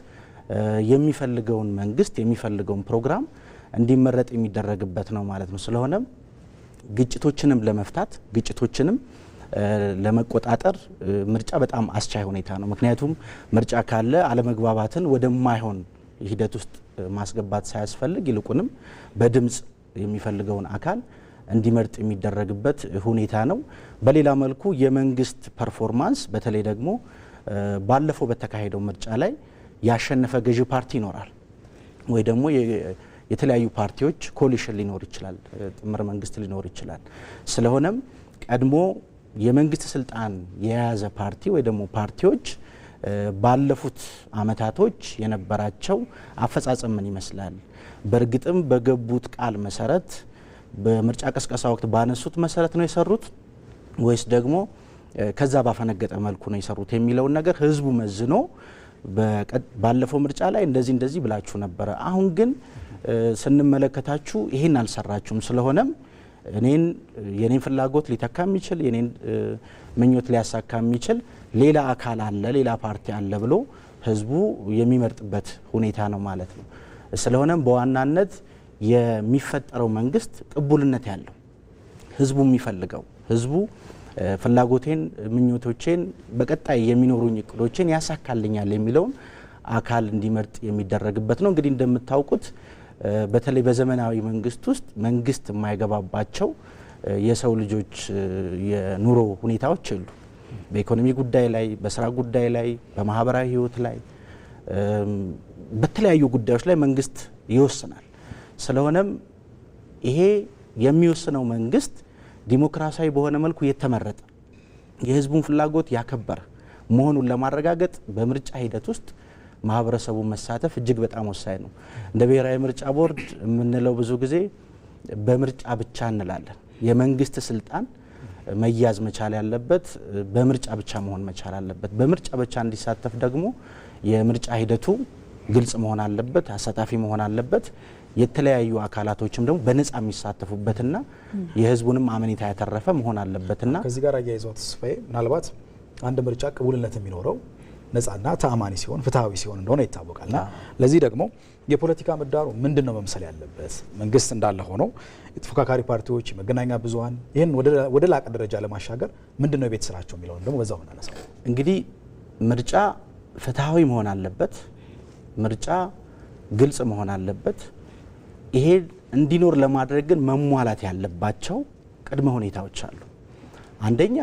የሚፈልገውን መንግስት የሚፈልገውን ፕሮግራም እንዲመረጥ የሚደረግበት ነው ማለት ነው። ስለሆነም ግጭቶችንም ለመፍታት ግጭቶችንም ለመቆጣጠር ምርጫ በጣም አስቻይ ሁኔታ ነው። ምክንያቱም ምርጫ ካለ አለመግባባትን ወደማይሆን ሂደት ውስጥ ማስገባት ሳያስፈልግ ይልቁንም በድምጽ የሚፈልገውን አካል እንዲመርጥ የሚደረግበት ሁኔታ ነው። በሌላ መልኩ የመንግስት ፐርፎርማንስ በተለይ ደግሞ ባለፈው በተካሄደው ምርጫ ላይ ያሸነፈ ገዢ ፓርቲ ይኖራል ወይ ደግሞ የተለያዩ ፓርቲዎች ኮሊሽን ሊኖር ይችላል፣ ጥምር መንግስት ሊኖር ይችላል። ስለሆነም ቀድሞ የመንግስት ስልጣን የያዘ ፓርቲ ወይ ደግሞ ፓርቲዎች ባለፉት አመታቶች የነበራቸው አፈጻጸም ምን ይመስላል፣ በእርግጥም በገቡት ቃል መሰረት በምርጫ ቀስቀሳ ወቅት ባነሱት መሰረት ነው የሰሩት ወይስ ደግሞ ከዛ ባፈነገጠ መልኩ ነው የሰሩት የሚለውን ነገር ህዝቡ መዝኖ ባለፈው ምርጫ ላይ እንደዚህ ብላችሁ ነበረ፣ አሁን ግን ስንመለከታችሁ ይሄን አልሰራችሁም፣ ስለሆነም የኔን ፍላጎት ሊተካ የሚችል የኔን ምኞት ሊያሳካ የሚችል ሌላ አካል አለ፣ ሌላ ፓርቲ አለ ብሎ ህዝቡ የሚመርጥበት ሁኔታ ነው ማለት ነው። ስለሆነም በዋናነት የሚፈጠረው መንግስት ቅቡልነት ያለው ህዝቡ የሚፈልገው ህዝቡ ፍላጎቴን፣ ምኞቶቼን፣ በቀጣይ የሚኖሩኝ እቅዶቼን ያሳካልኛል የሚለውን አካል እንዲመርጥ የሚደረግበት ነው። እንግዲህ እንደምታውቁት በተለይ በዘመናዊ መንግስት ውስጥ መንግስት የማይገባባቸው የሰው ልጆች የኑሮ ሁኔታዎች አሉ። በኢኮኖሚ ጉዳይ ላይ፣ በስራ ጉዳይ ላይ፣ በማህበራዊ ህይወት ላይ፣ በተለያዩ ጉዳዮች ላይ መንግስት ይወስናል። ስለሆነም ይሄ የሚወስነው መንግስት ዲሞክራሲያዊ በሆነ መልኩ የተመረጠ የህዝቡን ፍላጎት ያከበረ መሆኑን ለማረጋገጥ በምርጫ ሂደት ውስጥ ማህበረሰቡ መሳተፍ እጅግ በጣም ወሳኝ ነው። እንደ ብሔራዊ ምርጫ ቦርድ የምንለው ብዙ ጊዜ በምርጫ ብቻ እንላለን። የመንግስት ስልጣን መያዝ መቻል ያለበት በምርጫ ብቻ መሆን መቻል አለበት። በምርጫ ብቻ እንዲሳተፍ ደግሞ የምርጫ ሂደቱ ግልጽ መሆን አለበት፣ አሳታፊ መሆን አለበት። የተለያዩ አካላቶችም ደግሞ በነጻ የሚሳተፉበትና የህዝቡንም አመኔታ ያተረፈ መሆን አለበትና ከዚህ ጋር አያይዘው ተስፋዬ ምናልባት አንድ ምርጫ ቅቡልነት የሚኖረው ነጻና ተአማኒ ሲሆን ፍትሃዊ ሲሆን እንደሆነ ይታወቃልና ለዚህ ደግሞ የፖለቲካ ምህዳሩ ምንድነው መምሰል ያለበት? መንግስት እንዳለ ሆኖ የተፎካካሪ ፓርቲዎች፣ የመገናኛ ብዙሃን ይህን ወደ ላቀ ደረጃ ለማሻገር ምንድነው የቤት ስራቸው የሚለውን ደግሞ በዛው እናነሳው። እንግዲህ ምርጫ ፍትሃዊ መሆን አለበት። ምርጫ ግልጽ መሆን አለበት። ይሄ እንዲኖር ለማድረግ ግን መሟላት ያለባቸው ቅድመ ሁኔታዎች አሉ። አንደኛ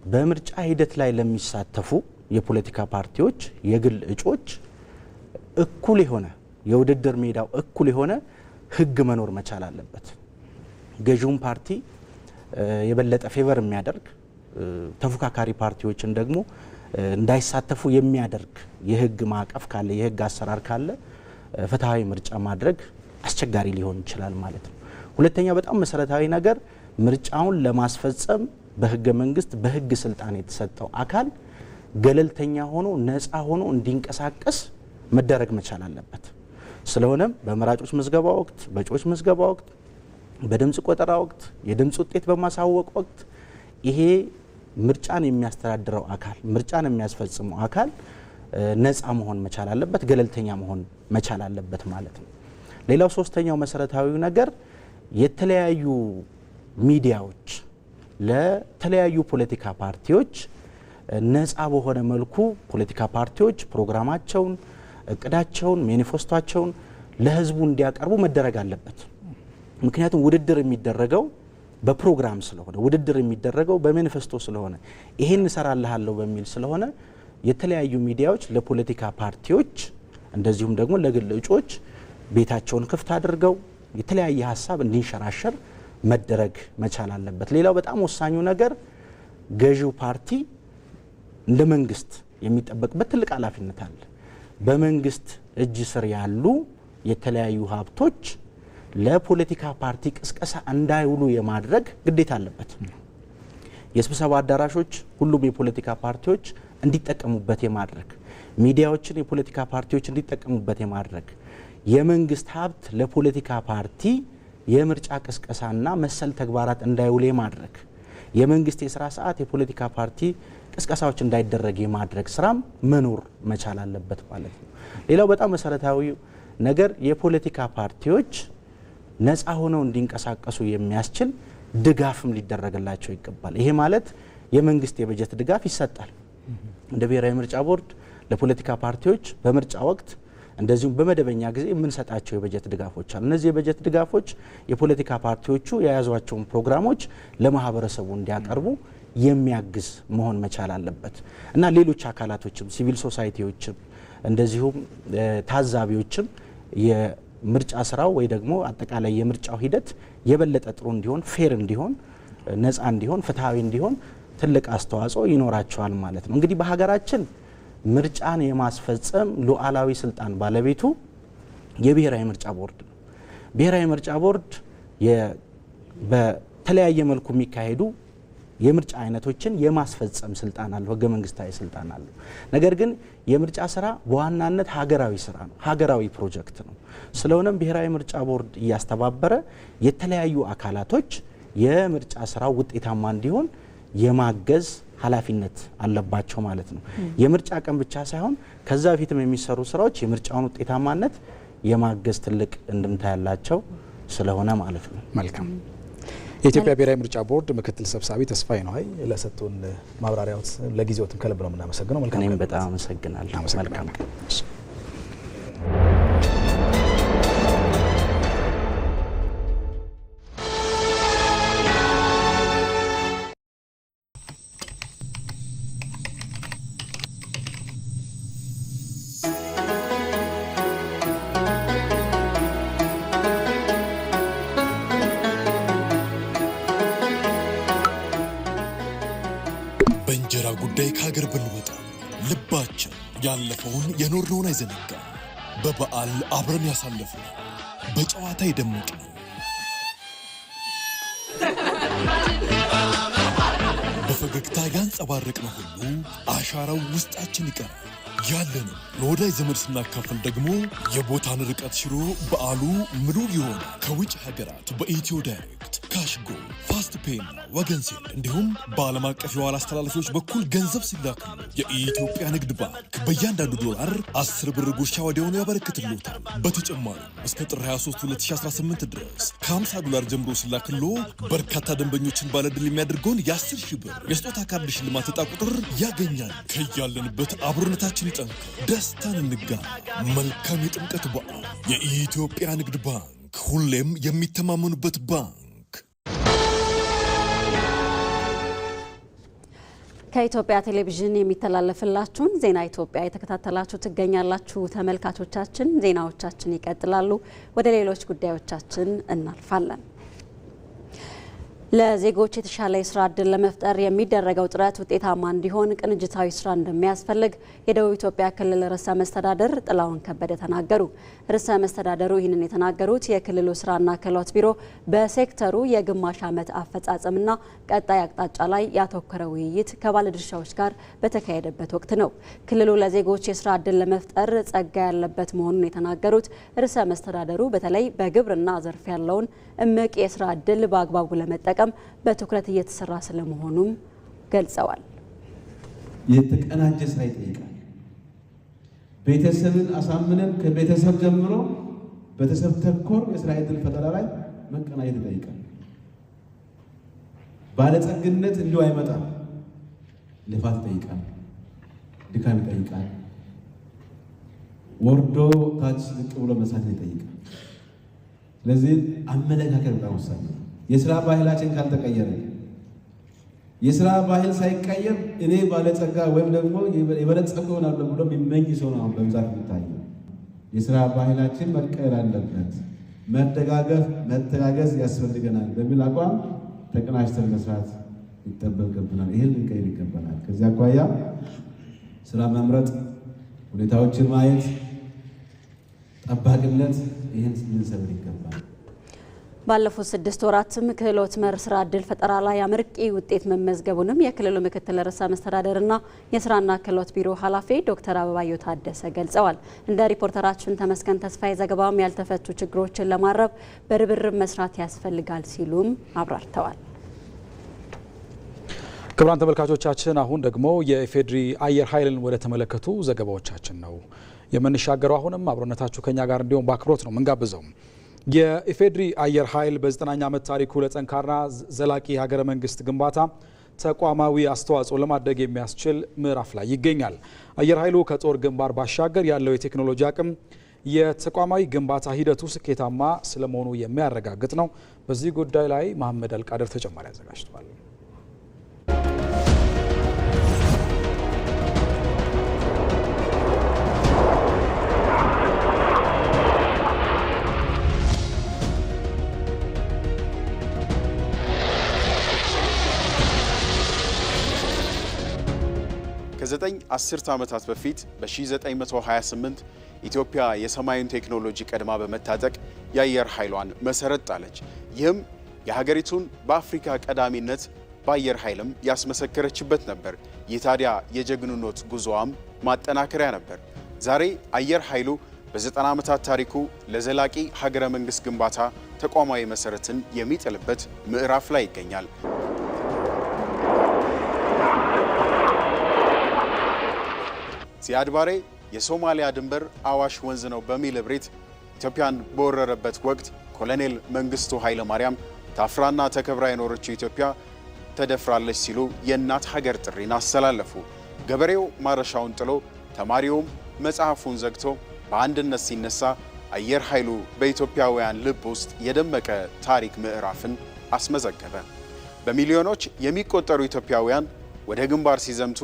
በምርጫ ሂደት ላይ ለሚሳተፉ የፖለቲካ ፓርቲዎች የግል እጩዎች እኩል የሆነ የውድድር ሜዳው እኩል የሆነ ህግ መኖር መቻል አለበት። ገዢውን ፓርቲ የበለጠ ፌቨር የሚያደርግ ተፎካካሪ ፓርቲዎችን ደግሞ እንዳይሳተፉ የሚያደርግ የህግ ማዕቀፍ ካለ የህግ አሰራር ካለ ፍትሃዊ ምርጫ ማድረግ አስቸጋሪ ሊሆን ይችላል ማለት ነው። ሁለተኛ በጣም መሰረታዊ ነገር ምርጫውን ለማስፈጸም በህገ መንግስት በህግ ስልጣን የተሰጠው አካል ገለልተኛ ሆኖ ነፃ ሆኖ እንዲንቀሳቀስ መደረግ መቻል አለበት። ስለሆነም በመራጮች ምዝገባ ወቅት፣ በእጩዎች ምዝገባ ወቅት፣ በድምጽ ቆጠራ ወቅት፣ የድምጽ ውጤት በማሳወቅ ወቅት ይሄ ምርጫን የሚያስተዳድረው አካል ምርጫን የሚያስፈጽመው አካል ነፃ መሆን መቻል አለበት፣ ገለልተኛ መሆን መቻል አለበት ማለት ነው። ሌላው ሶስተኛው መሰረታዊው ነገር የተለያዩ ሚዲያዎች ለተለያዩ ፖለቲካ ፓርቲዎች ነፃ በሆነ መልኩ ፖለቲካ ፓርቲዎች ፕሮግራማቸውን፣ እቅዳቸውን፣ ማኒፌስቶአቸውን ለህዝቡ እንዲያቀርቡ መደረግ አለበት። ምክንያቱም ውድድር የሚደረገው በፕሮግራም ስለሆነ ውድድር የሚደረገው በማኒፌስቶ ስለሆነ ይሄን እሰራልሃለሁ በሚል ስለሆነ የተለያዩ ሚዲያዎች ለፖለቲካ ፓርቲዎች እንደዚሁም ደግሞ ለግል እጩዎች ቤታቸውን ክፍት አድርገው የተለያየ ሀሳብ እንዲንሸራሸር መደረግ መቻል አለበት። ሌላው በጣም ወሳኙ ነገር ገዢው ፓርቲ እንደ መንግስት የሚጠበቅበት ትልቅ ኃላፊነት አለ። በመንግስት እጅ ስር ያሉ የተለያዩ ሀብቶች ለፖለቲካ ፓርቲ ቅስቀሳ እንዳይውሉ የማድረግ ግዴታ አለበት። የስብሰባ አዳራሾች ሁሉም የፖለቲካ ፓርቲዎች እንዲጠቀሙበት የማድረግ ሚዲያዎችን የፖለቲካ ፓርቲዎች እንዲጠቀሙበት የማድረግ የመንግስት ሀብት ለፖለቲካ ፓርቲ የምርጫ ቅስቀሳና መሰል ተግባራት እንዳይውል የማድረግ የመንግስት የስራ ሰዓት የፖለቲካ ፓርቲ ቅስቀሳዎች እንዳይደረግ የማድረግ ስራም መኖር መቻል አለበት ማለት ነው። ሌላው በጣም መሰረታዊ ነገር የፖለቲካ ፓርቲዎች ነፃ ሆነው እንዲንቀሳቀሱ የሚያስችል ድጋፍም ሊደረግላቸው ይገባል። ይሄ ማለት የመንግስት የበጀት ድጋፍ ይሰጣል። እንደ ብሔራዊ ምርጫ ቦርድ ለፖለቲካ ፓርቲዎች በምርጫ ወቅት እንደዚሁም በመደበኛ ጊዜ የምንሰጣቸው የበጀት ድጋፎች አሉ። እነዚህ የበጀት ድጋፎች የፖለቲካ ፓርቲዎቹ የያዟቸውን ፕሮግራሞች ለማህበረሰቡ እንዲያቀርቡ የሚያግዝ መሆን መቻል አለበት እና ሌሎች አካላቶችም ሲቪል ሶሳይቲዎችም እንደዚሁም ታዛቢዎችም የምርጫ ስራው ወይ ደግሞ አጠቃላይ የምርጫው ሂደት የበለጠ ጥሩ እንዲሆን፣ ፌር እንዲሆን፣ ነፃ እንዲሆን፣ ፍትሃዊ እንዲሆን ትልቅ አስተዋጽኦ ይኖራቸዋል ማለት ነው። እንግዲህ በሀገራችን ምርጫን የማስፈጸም ሉዓላዊ ስልጣን ባለቤቱ የብሔራዊ ምርጫ ቦርድ ነው። ብሔራዊ ምርጫ ቦርድ በተለያየ መልኩ የሚካሄዱ የምርጫ አይነቶችን የማስፈጸም ስልጣን አለው፣ ህገ መንግስታዊ ስልጣን አለው። ነገር ግን የምርጫ ስራ በዋናነት ሀገራዊ ስራ ነው፣ ሀገራዊ ፕሮጀክት ነው። ስለሆነም ብሔራዊ ምርጫ ቦርድ እያስተባበረ የተለያዩ አካላቶች የምርጫ ስራው ውጤታማ እንዲሆን የማገዝ ኃላፊነት አለባቸው ማለት ነው። የምርጫ ቀን ብቻ ሳይሆን ከዛ በፊትም የሚሰሩ ስራዎች የምርጫውን ውጤታማነት የማገዝ ትልቅ እንድምታ ያላቸው ስለሆነ ማለት ነው። መልካም። የኢትዮጵያ ብሔራዊ ምርጫ ቦርድ ምክትል ሰብሳቢ ተስፋዬ ነዋይ ለሰጡን ማብራሪያዎት ለጊዜዎትም ከልብ ነው የምናመሰግነው። መልካም። እኔም በጣም አመሰግናለሁ። መልካም። በእንጀራ ጉዳይ ከሀገር ብንወጣ ልባችን ያለፈውን የኖርነውን አይዘነጋም። በበዓል አብረን ያሳለፍነው በጨዋታ የደመቅነው በፈገግታ ያንጸባረቅነው ሁሉ አሻራው ውስጣችን ይቀራል። ያለንን ለወዳጅ ዘመድ ስናካፍል ደግሞ የቦታን ርቀት ሽሮ በዓሉ ምሉ ይሆን። ከውጭ ሀገራት በኢትዮ ዳይሬክት፣ ካሽጎ፣ ፋስት ፔይና ወገን ሴል እንዲሁም በዓለም አቀፍ የዋላ አስተላላፊዎች በኩል ገንዘብ ሲላክሉ የኢትዮጵያ ንግድ ባንክ በእያንዳንዱ ዶላር 10 ብር ጉርሻ ወዲያውኑ ያበረክትልዎታል። በተጨማሪም እስከ ጥር 23 2018 ድረስ ከ50 ዶላር ጀምሮ ሲላክሎ በርካታ ደንበኞችን ባለድል የሚያደርገውን የ10 ሺህ ብር የስጦታ ካርድ ሽልማት ዕጣ ቁጥር ያገኛል። ከያለንበት አብሮነታችን ይጠንክር፣ ደስታን እንጋራ። መልካም የጥምቀት በዓል። የኢትዮጵያ ንግድ ባንክ ሁሌም የሚተማመኑበት ባንክ። ከኢትዮጵያ ቴሌቪዥን የሚተላለፍላችሁን ዜና ኢትዮጵያ የተከታተላችሁ ትገኛላችሁ። ተመልካቾቻችን ዜናዎቻችን ይቀጥላሉ። ወደ ሌሎች ጉዳዮቻችን እናልፋለን። ለዜጎች የተሻለ የስራ ዕድል ለመፍጠር የሚደረገው ጥረት ውጤታማ እንዲሆን ቅንጅታዊ ስራ እንደሚያስፈልግ የደቡብ ኢትዮጵያ ክልል ርዕሰ መስተዳደር ጥላሁን ከበደ ተናገሩ። ርዕሰ መስተዳደሩ ይህንን የተናገሩት የክልሉ ስራና ክህሎት ቢሮ በሴክተሩ የግማሽ ዓመት አፈጻጸምና ቀጣይ አቅጣጫ ላይ ያተኮረ ውይይት ከባለድርሻዎች ጋር በተካሄደበት ወቅት ነው። ክልሉ ለዜጎች የስራ ዕድል ለመፍጠር ጸጋ ያለበት መሆኑን የተናገሩት ርዕሰ መስተዳደሩ በተለይ በግብርና ዘርፍ ያለውን እምቅ የስራ ዕድል በአግባቡ ለመጠቀም በትኩረት እየተሰራ ስለመሆኑም ገልጸዋል። የተቀናጀ ስራ ይጠይቃል። ቤተሰብን አሳምነን ከቤተሰብ ጀምሮ ቤተሰብ ተኮር የስራ ዕድል ፈጠራ ላይ መቀናጀት ይጠይቃል። ባለጸግነት እንዲሁ አይመጣም። ልፋት ይጠይቃል፣ ድካም ይጠይቃል፣ ወርዶ ታች ዝቅ ብሎ መስራት ይጠይቃል። ስለዚህ አመለካከት በጣም ወሳኝ ነው። የስራ ባህላችን ካልተቀየረ የስራ ባህል ሳይቀየር እኔ ባለጸጋ ወይም ደግሞ የበለጸገ ሆናለሁ ብሎ የሚመኝ ሰው ነው በብዛት የሚታየው። የስራ ባህላችን መቀየር አለበት። መደጋገፍ፣ መተጋገዝ ያስፈልገናል በሚል አቋም ተቀናጅተን መስራት ይጠበቅብናል። ይህን ልንቀይር ይገባናል። ከዚህ አኳያ ስራ መምረጥ፣ ሁኔታዎችን ማየት፣ ጠባቂነት ይህን ልንሰብር ይገባል። ባለፉት 6 ወራትም ክህሎት መር ስራ ዕድል ፈጠራ ላይ አመርቂ ውጤት መመዝገቡንም የክልሉ ምክትል ርዕሰ መስተዳደርና የስራና ክህሎት ቢሮ ኃላፊ ዶክተር አበባየሁ ታደሰ ገልጸዋል። እንደ ሪፖርተራችን ተመስገን ተስፋዬ ዘገባም ያልተፈቱ ችግሮችን ለማረብ በርብርብ መስራት ያስፈልጋል ሲሉም አብራርተዋል። ክቡራን ተመልካቾቻችን አሁን ደግሞ የኢፌድሪ አየር ኃይልን ወደ ተመለከቱ ዘገባዎቻችን ነው የምንሻገረው። አሁንም አብሮነታችሁ ከኛ ጋር እንዲሆን በአክብሮት ነው ምንጋብዘው። የኢፌድሪ አየር ኃይል በ9ኛ ዓመት ታሪኩ ለጠንካራ ዘላቂ ሀገረ መንግስት ግንባታ ተቋማዊ አስተዋጽኦ ለማድረግ የሚያስችል ምዕራፍ ላይ ይገኛል። አየር ኃይሉ ከጦር ግንባር ባሻገር ያለው የቴክኖሎጂ አቅም የተቋማዊ ግንባታ ሂደቱ ስኬታማ ስለመሆኑ የሚያረጋግጥ ነው። በዚህ ጉዳይ ላይ መሐመድ አልቃደር ተጨማሪ አዘጋጅቷል። ከ9 10 ዓመታት በፊት በ1928 ኢትዮጵያ የሰማዩን ቴክኖሎጂ ቀድማ በመታጠቅ የአየር ኃይሏን መሰረት ጣለች። ይህም የሀገሪቱን በአፍሪካ ቀዳሚነት በአየር ኃይልም ያስመሰከረችበት ነበር። ይህ ታዲያ የጀግንነት ጉዞዋም ማጠናከሪያ ነበር። ዛሬ አየር ኃይሉ በ90 ዓመታት ታሪኩ ለዘላቂ ሀገረ መንግስት ግንባታ ተቋማዊ መሰረትን የሚጥልበት ምዕራፍ ላይ ይገኛል። ዚያድ ባሬ የሶማሊያ ድንበር አዋሽ ወንዝ ነው በሚል እብሪት ኢትዮጵያን በወረረበት ወቅት ኮሎኔል መንግስቱ ኃይለ ማርያም ታፍራና ተከብራ የኖረችው ኢትዮጵያ ተደፍራለች ሲሉ የእናት ሀገር ጥሪን አስተላለፉ። ገበሬው ማረሻውን ጥሎ ተማሪውም መጽሐፉን ዘግቶ በአንድነት ሲነሳ አየር ኃይሉ በኢትዮጵያውያን ልብ ውስጥ የደመቀ ታሪክ ምዕራፍን አስመዘገበ። በሚሊዮኖች የሚቆጠሩ ኢትዮጵያውያን ወደ ግንባር ሲዘምቱ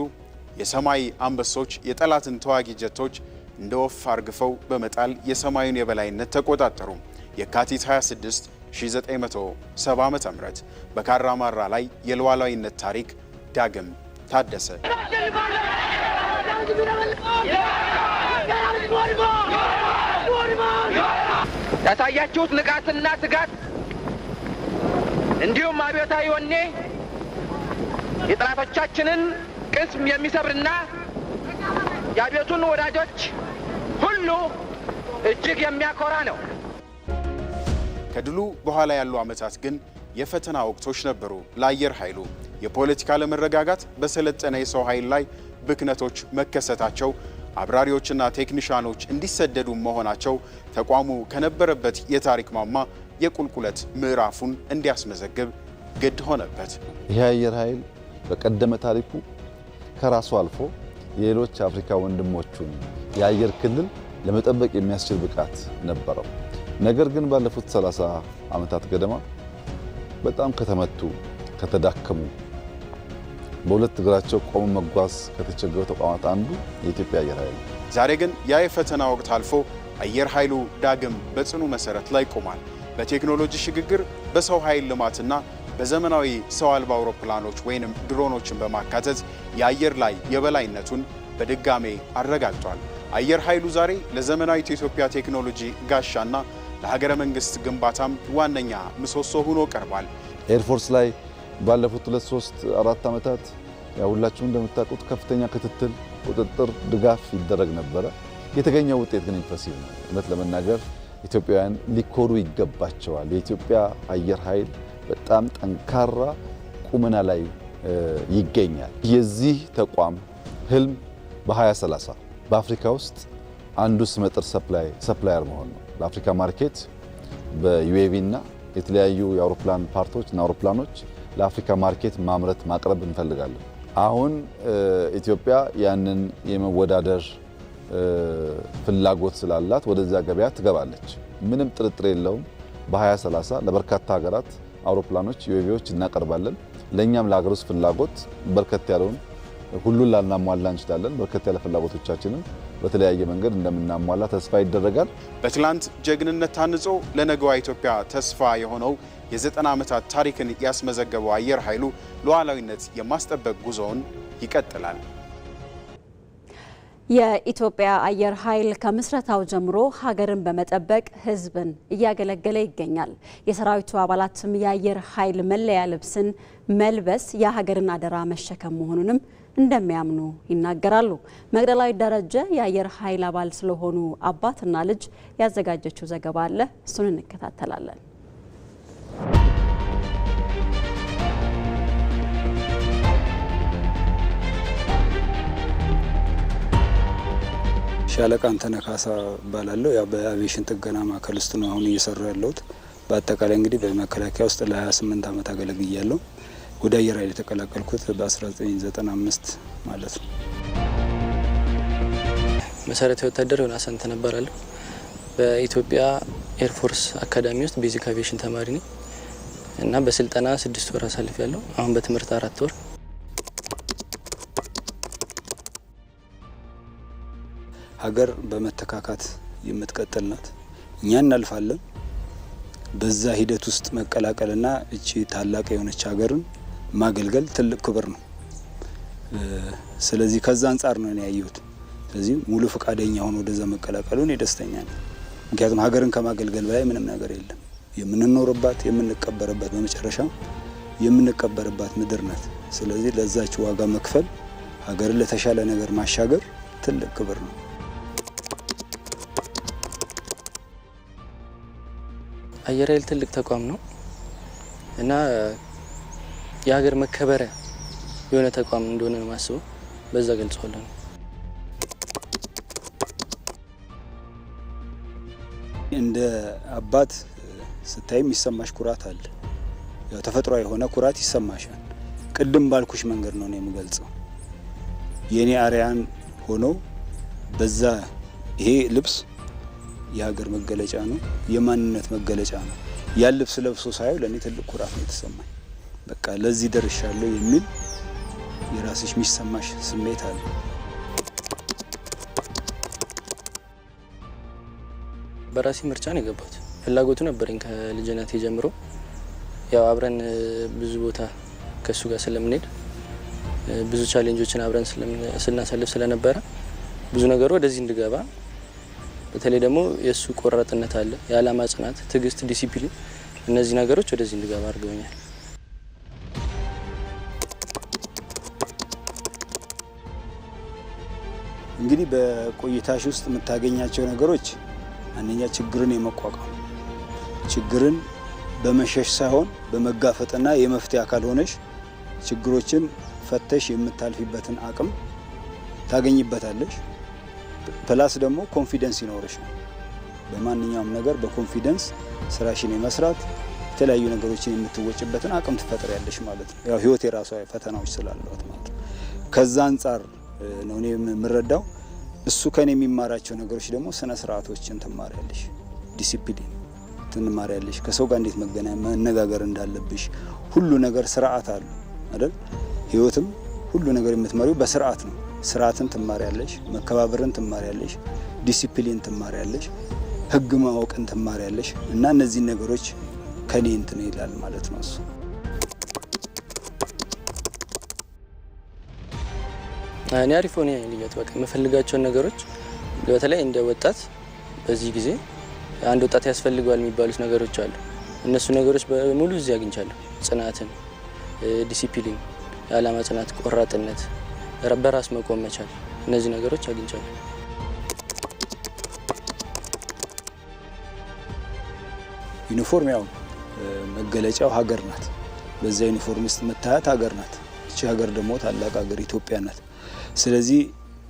የሰማይ አንበሶች የጠላትን ተዋጊ ጀቶች እንደ ወፍ አርግፈው በመጣል የሰማዩን የበላይነት ተቆጣጠሩ። የካቲት 26 1970 ዓ.ም በካራማራ ላይ የሉዓላዊነት ታሪክ ዳግም ታደሰ። ያሳያችሁት ንቃትና ትጋት እንዲሁም አብዮታዊ ወኔ የጠላቶቻችንን ቅስም የሚሰብርና የአብዮቱን ወዳጆች ሁሉ እጅግ የሚያኮራ ነው። ከድሉ በኋላ ያሉ ዓመታት ግን የፈተና ወቅቶች ነበሩ ለአየር ኃይሉ። የፖለቲካ አለመረጋጋት፣ በሰለጠነ የሰው ኃይል ላይ ብክነቶች መከሰታቸው፣ አብራሪዎችና ቴክኒሻኖች እንዲሰደዱ መሆናቸው ተቋሙ ከነበረበት የታሪክ ማማ የቁልቁለት ምዕራፉን እንዲያስመዘግብ ግድ ሆነበት። ይህ አየር ኃይል በቀደመ ታሪኩ ከራሱ አልፎ የሌሎች አፍሪካ ወንድሞቹን የአየር ክልል ለመጠበቅ የሚያስችል ብቃት ነበረው። ነገር ግን ባለፉት 30 ዓመታት ገደማ በጣም ከተመቱ ከተዳከሙ በሁለት እግራቸው ቆሞ መጓዝ ከተቸገሩ ተቋማት አንዱ የኢትዮጵያ አየር ኃይል ነው። ዛሬ ግን ያ የፈተና ወቅት አልፎ አየር ኃይሉ ዳግም በጽኑ መሰረት ላይ ቆሟል። በቴክኖሎጂ ሽግግር በሰው ኃይል ልማትና በዘመናዊ ሰው አልባ አውሮፕላኖች ወይንም ድሮኖችን በማካተት የአየር ላይ የበላይነቱን በድጋሜ አረጋግጧል። አየር ኃይሉ ዛሬ ለዘመናዊት ኢትዮጵያ ቴክኖሎጂ ጋሻና ለሀገረ መንግስት ግንባታም ዋነኛ ምሰሶ ሆኖ ቀርቧል። ኤርፎርስ ላይ ባለፉት 2-3-4 ዓመታት ሁላችሁም እንደምታውቁት ከፍተኛ ክትትል፣ ቁጥጥር፣ ድጋፍ ይደረግ ነበረ። የተገኘው ውጤት ግን ኢምፕሬሲቭ ነው። እውነት ለመናገር ኢትዮጵያውያን ሊኮሩ ይገባቸዋል። የኢትዮጵያ አየር ኃይል በጣም ጠንካራ ቁመና ላይ ይገኛል። የዚህ ተቋም ህልም በ2030 በአፍሪካ ውስጥ አንዱ ስመጥር ሰፕላየር መሆን ነው። ለአፍሪካ ማርኬት በዩኤቪ እና የተለያዩ የአውሮፕላን ፓርቶች እና አውሮፕላኖች ለአፍሪካ ማርኬት ማምረት ማቅረብ እንፈልጋለን። አሁን ኢትዮጵያ ያንን የመወዳደር ፍላጎት ስላላት ወደዚያ ገበያ ትገባለች። ምንም ጥርጥር የለውም። በ2030 ለበርካታ ሀገራት አውሮፕላኖች ዩኤቪዎች እናቀርባለን። ለኛም ለሀገር ውስጥ ፍላጎት በርከት ያለውን ሁሉን ላናሟላ እንችላለን። በርከት ያለ ፍላጎቶቻችንን በተለያየ መንገድ እንደምናሟላ ተስፋ ይደረጋል። በትላንት ጀግንነት ታንጾ ለነገዋ ኢትዮጵያ ተስፋ የሆነው የ90 ዓመታት ታሪክን ያስመዘገበው አየር ኃይሉ ሉዓላዊነት የማስጠበቅ ጉዞውን ይቀጥላል። የኢትዮጵያ አየር ኃይል ከምስረታው ጀምሮ ሀገርን በመጠበቅ ሕዝብን እያገለገለ ይገኛል። የሰራዊቱ አባላትም የአየር ኃይል መለያ ልብስን መልበስ የሀገርን አደራ መሸከም መሆኑንም እንደሚያምኑ ይናገራሉ። መቅደላዊ ደረጀ የአየር ኃይል አባል ስለሆኑ አባትና ልጅ ያዘጋጀችው ዘገባ አለ። እሱን እንከታተላለን። ሻለቃ አንተነህ ካሳ እባላለሁ። ያው በአቪዬሽን ጥገና ማዕከል ውስጥ ነው አሁን እየሰራሁ ያለሁት። በአጠቃላይ እንግዲህ በመከላከያ ውስጥ ለ28 ዓመት አገልግያለሁ። ወደ አየር ኃይል የተቀላቀልኩት በ1995 ማለት ነው። መሰረታዊ ወታደር ዮናስ አንተነህ እባላለሁ። በኢትዮጵያ ኤርፎርስ አካዳሚ ውስጥ ቤዚክ አቪዬሽን ተማሪ ነኝ እና በስልጠና 6 ወር አሳልፌያለሁ። አሁን በትምህርት 4 ወር። ሀገር በመተካካት የምትቀጥል ናት። እኛ እናልፋለን። በዛ ሂደት ውስጥ መቀላቀልና እቺ ታላቅ የሆነች ሀገርን ማገልገል ትልቅ ክብር ነው። ስለዚህ ከዛ አንጻር ነው ያየሁት። ስለዚህ ሙሉ ፈቃደኛ ሆኖ ወደዛ መቀላቀሉ እኔ ደስተኛ ነኝ። ምክንያቱም ሀገርን ከማገልገል በላይ ምንም ነገር የለም። የምንኖርባት የምንቀበርባት፣ በመጨረሻ የምንቀበርባት ምድር ናት። ስለዚህ ለዛች ዋጋ መክፈል፣ ሀገርን ለተሻለ ነገር ማሻገር ትልቅ ክብር ነው። አየር ኃይል ትልቅ ተቋም ነው እና የሀገር መከበሪያ የሆነ ተቋም እንደሆነ ነው ማስበው። በዛ ገልጸዋለሁ። እንደ አባት ስታይ የሚሰማሽ ኩራት አለ። ያው ተፈጥሯዊ የሆነ ኩራት ይሰማሻል። ቅድም ባልኩሽ መንገድ ነው የምገልጸው። የኔ አርያን ሆኖ በዛ ይሄ ልብስ የሀገር መገለጫ ነው፣ የማንነት መገለጫ ነው። ያን ልብስ ለብሶ ሳየው ለእኔ ትልቅ ኩራት ነው የተሰማኝ። በቃ ለዚህ ደርሻለሁ የሚል የራስሽ የሚሰማሽ ስሜት አለ። በራሴ ምርጫ ነው የገባሁት። ፍላጎቱ ነበረኝ ከልጅነቴ ጀምሮ። ያው አብረን ብዙ ቦታ ከሱ ጋር ስለምንሄድ ብዙ ቻሌንጆችን አብረን ስናሳልፍ ስለነበረ ብዙ ነገሩ ወደዚህ እንድገባ፣ በተለይ ደግሞ የሱ ቆራጥነት አለ፣ የዓላማ ጽናት፣ ትዕግስት፣ ዲሲፕሊን፣ እነዚህ ነገሮች ወደዚህ እንድገባ አድርገውኛል። እንግዲህ በቆይታሽ ውስጥ የምታገኛቸው ነገሮች አንደኛ ችግርን የመቋቋም ችግርን በመሸሽ ሳይሆን በመጋፈጥና የመፍትሄ አካል ሆነሽ ችግሮችን ፈተሽ የምታልፊበትን አቅም ታገኝበታለሽ። ፕላስ ደግሞ ኮንፊደንስ ይኖርሽ ነው። በማንኛውም ነገር በኮንፊደንስ ስራሽን የመስራት የተለያዩ ነገሮችን የምትወጭበትን አቅም ትፈጥሪያለሽ ማለት ነው። ያው ህይወት የራሷ ፈተናዎች ስላሏት ማለት ነው። ከዛ አንጻር ነው እኔ የምረዳው። እሱ ከኔ የሚማራቸው ነገሮች ደግሞ ስነ ስርዓቶችን ትማሪያለሽ። ዲሲፕሊን ትማሪያለሽ። ከሰው ጋር እንዴት መነጋገር እንዳለብሽ ሁሉ ነገር ስርዓት አለ አይደል? ህይወትም ሁሉ ነገር የምትመሪው በስርዓት ነው። ስርዓትን ትማሪያለሽ፣ መከባበርን ትማሪያለሽ፣ ዲሲፕሊን ትማሪያለሽ፣ ህግ ማወቅን ትማሪያለሽ እና እነዚህ ነገሮች ከኔ እንትን ይላል ማለት ነው። እሱ እኔ አሪፍ ሆነ ልዩት በቃ የምፈልጋቸውን ነገሮች በተለይ እንደ ወጣት በዚህ ጊዜ አንድ ወጣት ያስፈልጋል የሚባሉት ነገሮች አሉ። እነሱ ነገሮች በሙሉ እዚህ አግኝቻለሁ። ጽናትን፣ ዲሲፕሊን፣ የዓላማ ጽናት፣ ቆራጥነት፣ በራስ መቆም መቻል እነዚህ ነገሮች አግኝቻለሁ። ዩኒፎርም ያው መገለጫው ሀገር ናት። በዛ ዩኒፎርም ውስጥ መታየት ሀገር ናት። እቺ ሀገር ደግሞ ታላቅ ሀገር ኢትዮጵያ ናት። ስለዚህ